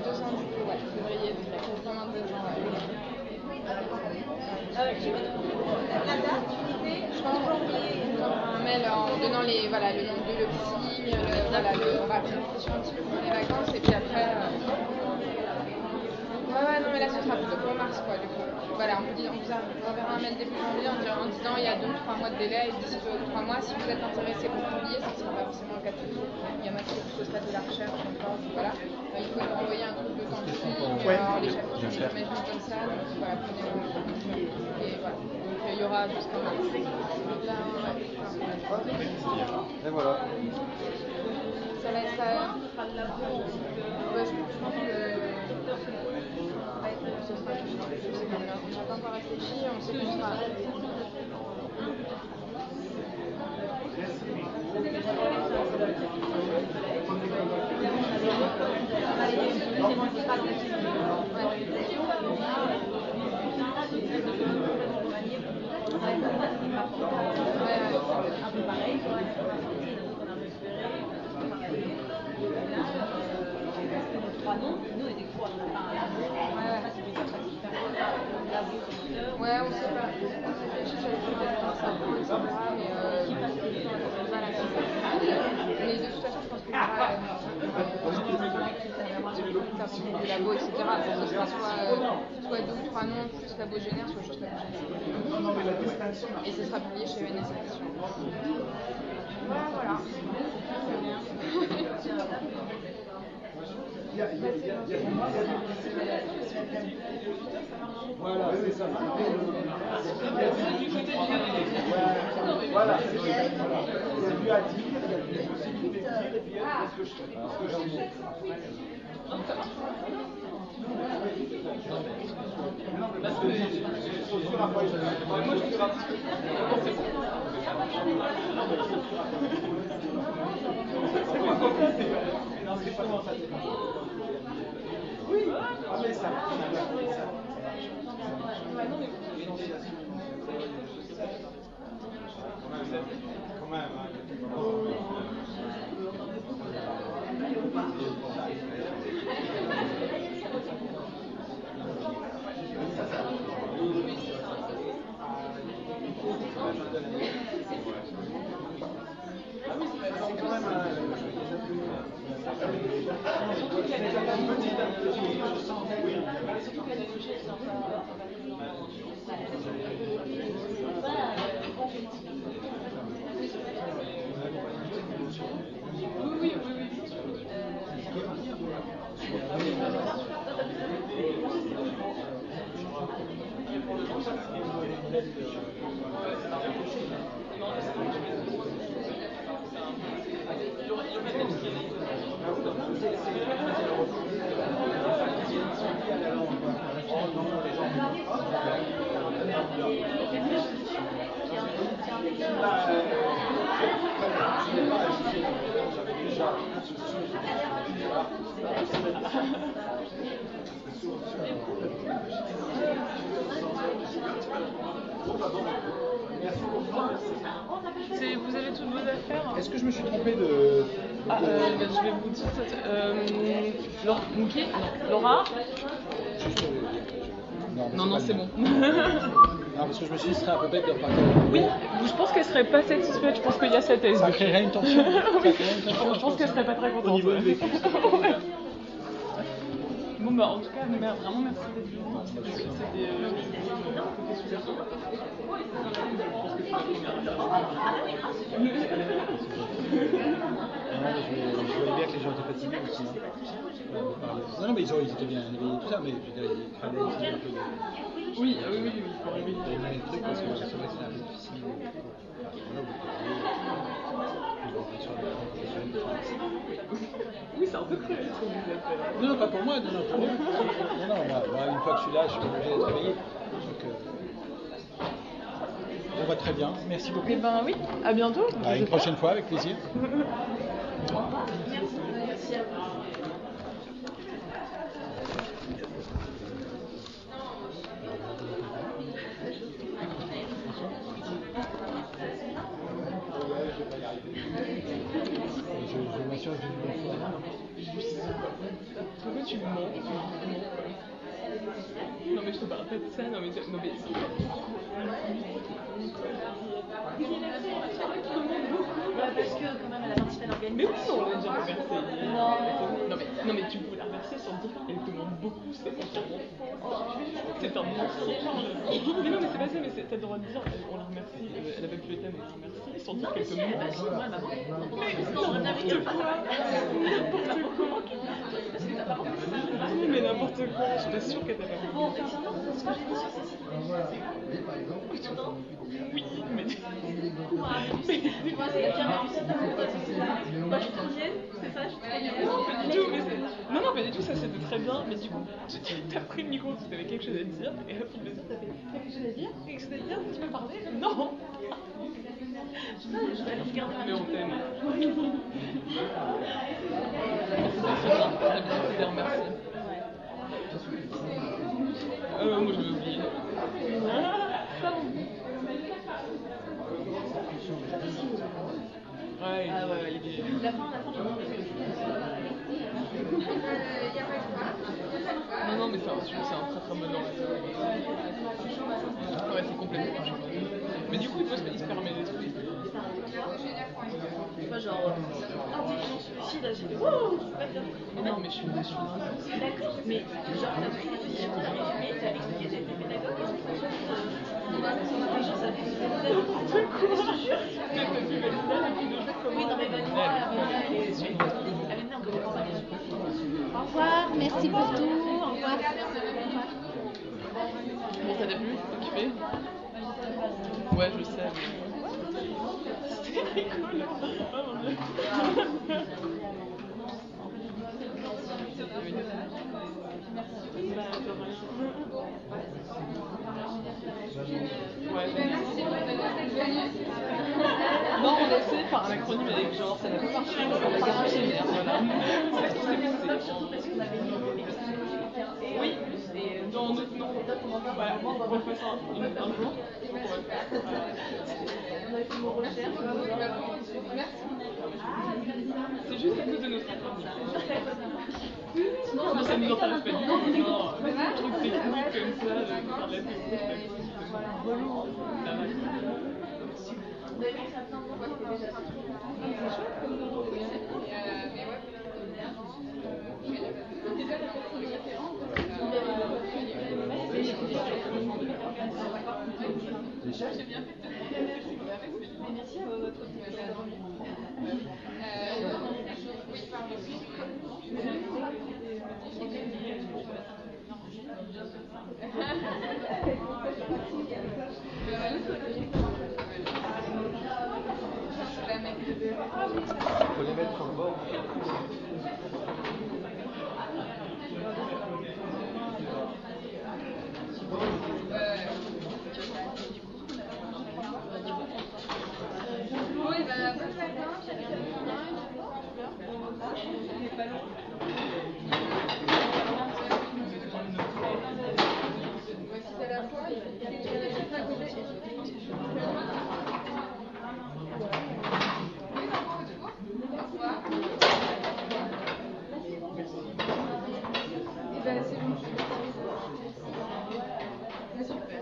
2 ans du coup, ouais, février, donc il y a quasiment 2 ans. La date, une idée, je pense en janvier. Un mail en donnant le nom de l'opsie, on va planifier un petit peu pour les vacances et puis après. ce sera plutôt pour mars, quoi, du coup. Voilà, on vous enverra un mail début janvier en disant il y a 2 ou 3 mois de délai, et d'ici 2 ou 3 mois, si vous êtes intéressé pour publier, ce ne sera pas forcément le cas de tout le monde. Il y en a qui sont plutôt stade de la recherche encore, voilà. Il faut nous envoyer un truc de temps de les chapitres, j'imagine comme ça, donc voilà, prenez-le. Et voilà, donc il y aura jusqu'à mars. Et voilà. Ça va être ça. Ouais, je pense que ce sera, je sais pas, on n'a pas encore réfléchi, on sait que ce sera. Un peu pareil, trois noms, nous on était trois. Ouais, on sait pas. On réfléchit sur les trucs de ça prend, etc. Mais voilà, c'est ça. Mais de toute façon, je pense qu'il y aura du labo, etc. Donc ce sera soit 2 ou 3 noms plus labo génère, soit juste labo génère. Et ce sera publié chez ENS Éditions. Voilà. Voilà, c'est ça. Voilà, c'est ça. Il y a du à dire, il y a des possibilités de dire, et puis il y a ce que je fais. Parce que les chaussures après, moi je suis rapide. C'est pas comment ça. Oui, mais ça. Quand même. Vous avez toutes vos affaires. Est-ce que je me suis trompé de... Je vais vous dire... Laura Non, c'est bon. Non, parce que je me suis dit, ce serait un peu bête de repartir. Oui, je pense qu'elle serait pas satisfaite, je pense qu'il y a cette thèse. Ça créerait une tension. Oui, je pense qu'elle serait pas très contente. Bon, bah, en tout cas, vraiment merci d'être venu. Je voyais bien que les gens étaient fatigués aussi. Non, mais ils étaient bien éveillés et tout ça, mais je veux dire, il fallait aussi un peu de... Oui, il faut réveiller le truc parce que c'est vrai que c'est un peu difficile. Oui, c'est un peu cruel ce que vous avez fait. Non, pas pour moi, non, pour eux. Non, moi, une fois que je suis là, je suis obligé d'être réveillé. Donc, on va très bien. Merci beaucoup. Eh ben oui, à bientôt. À une prochaine fois, avec plaisir. Merci à vous. Je m'assure d'une bonne fois. Pourquoi tu me mens? Non mais je te parle pas de ça, non mais... Parce que quand même elle a participé à l'organisation. Mais oui, on l'a déjà reversé hier. Non mais tu peux la reverser sans dire qu'elle te demande beaucoup, c'est entièrement faux. C'est un mensonge. Mais non mais c'est pas ça, mais t'as le droit de dire, on la remercie, elle avait plus le thème, on la remercie, sans dire qu'elle te demande. Moi elle m'a demandé. Mais n'importe quoi, je t'assure que t'as pas compris. Bon, effectivement, ce que j'ai dit sur Cécile. Oui, mais... Moi, c'est la pire réussite de mon côté. Moi, je suis troisième, c'est ça, je suis troisième. Non, pas du tout, ça c'était très bien, mais du coup, t'as pris le micro, tu avais quelque chose à dire, et hop, il t'as fait quelque chose à dire, tu veux parler? Non. Je vais aller regarder. Mais on t'aime. Merci. Moi je vais oublier. Ouais, il est... La fin, je me demande. Non, mais c'est un très très bon nom. Ouais, c'est complètement pas. Mais du coup, il se permet des trucs. Tu vois, genre, intelligence lucide, j'ai dit, wouh, pas bien. Mais non, mais je suis d'accord, mais genre, t'as pris la position, t'as résumé, t'as expliqué, t'as été pédagogue, et c'est pour ça que son intelligence a fait ce qu'elle je te jure. Oui, non, mais Vanina, elle est suite. Elle est née, on connaît pas les choses. Au revoir, merci pour tout. Au revoir. Bon, ça t'a plu? T'as kiffé? Ouais, je sais. C'était rigolo. Oh mon dieu. Non, on a essayé de faire un acronyme avec genre, ça n'a pas marché, on a gardé chez hier, voilà. C'est ce qui s'est passé. Surtout parce qu'on avait mis le oui, dans notre nom. Voilà, on va faire ça un jour. On a fait nos recherches. C'est juste à cause de notre acronyme. Non, ça ne nous intéresse pas du tout. Non, un truc technique comme ça, de faire la théorie, relou. Vous avez vu ça plein de fois, c'était déjà c'est chouette comme mais j'ai bien fait. Merci à votre oui, pardon. Faut les mettre sur le bord. Oui, bah, bonne vacances. C'est la fois, il y a à côté. Et ben c'est bon. Super.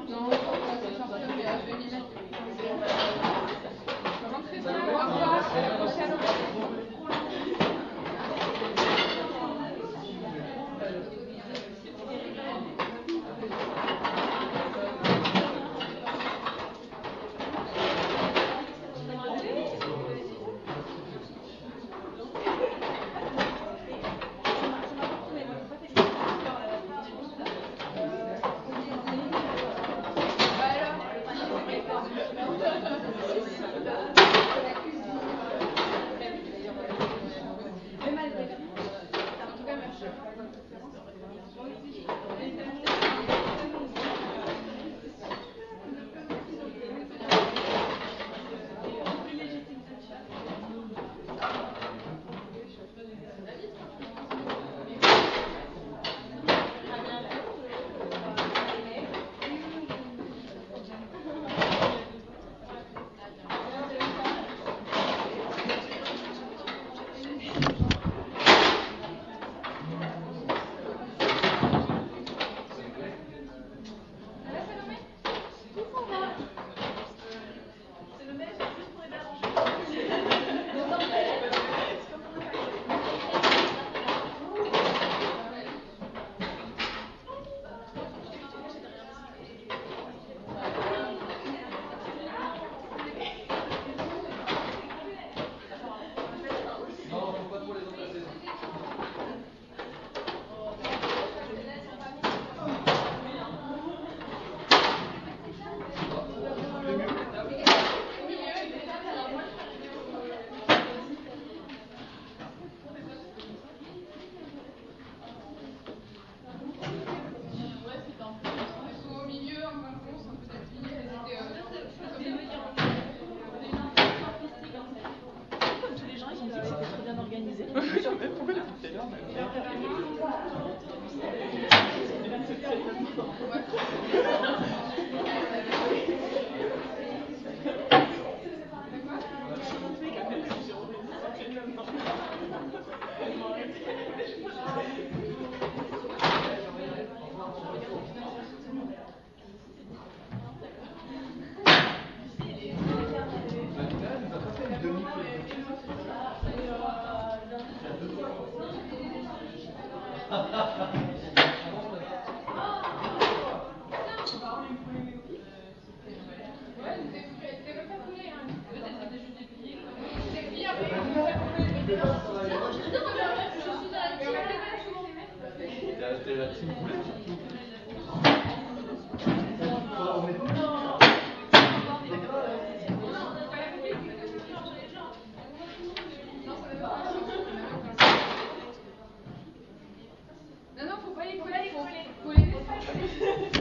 Non,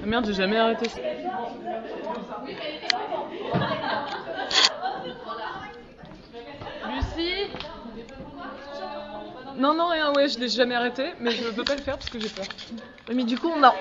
Merde, j'ai jamais arrêté. Lucie? Non, rien, ouais, je l'ai jamais arrêté, mais je peux pas le faire parce que j'ai peur. Mais du coup, on a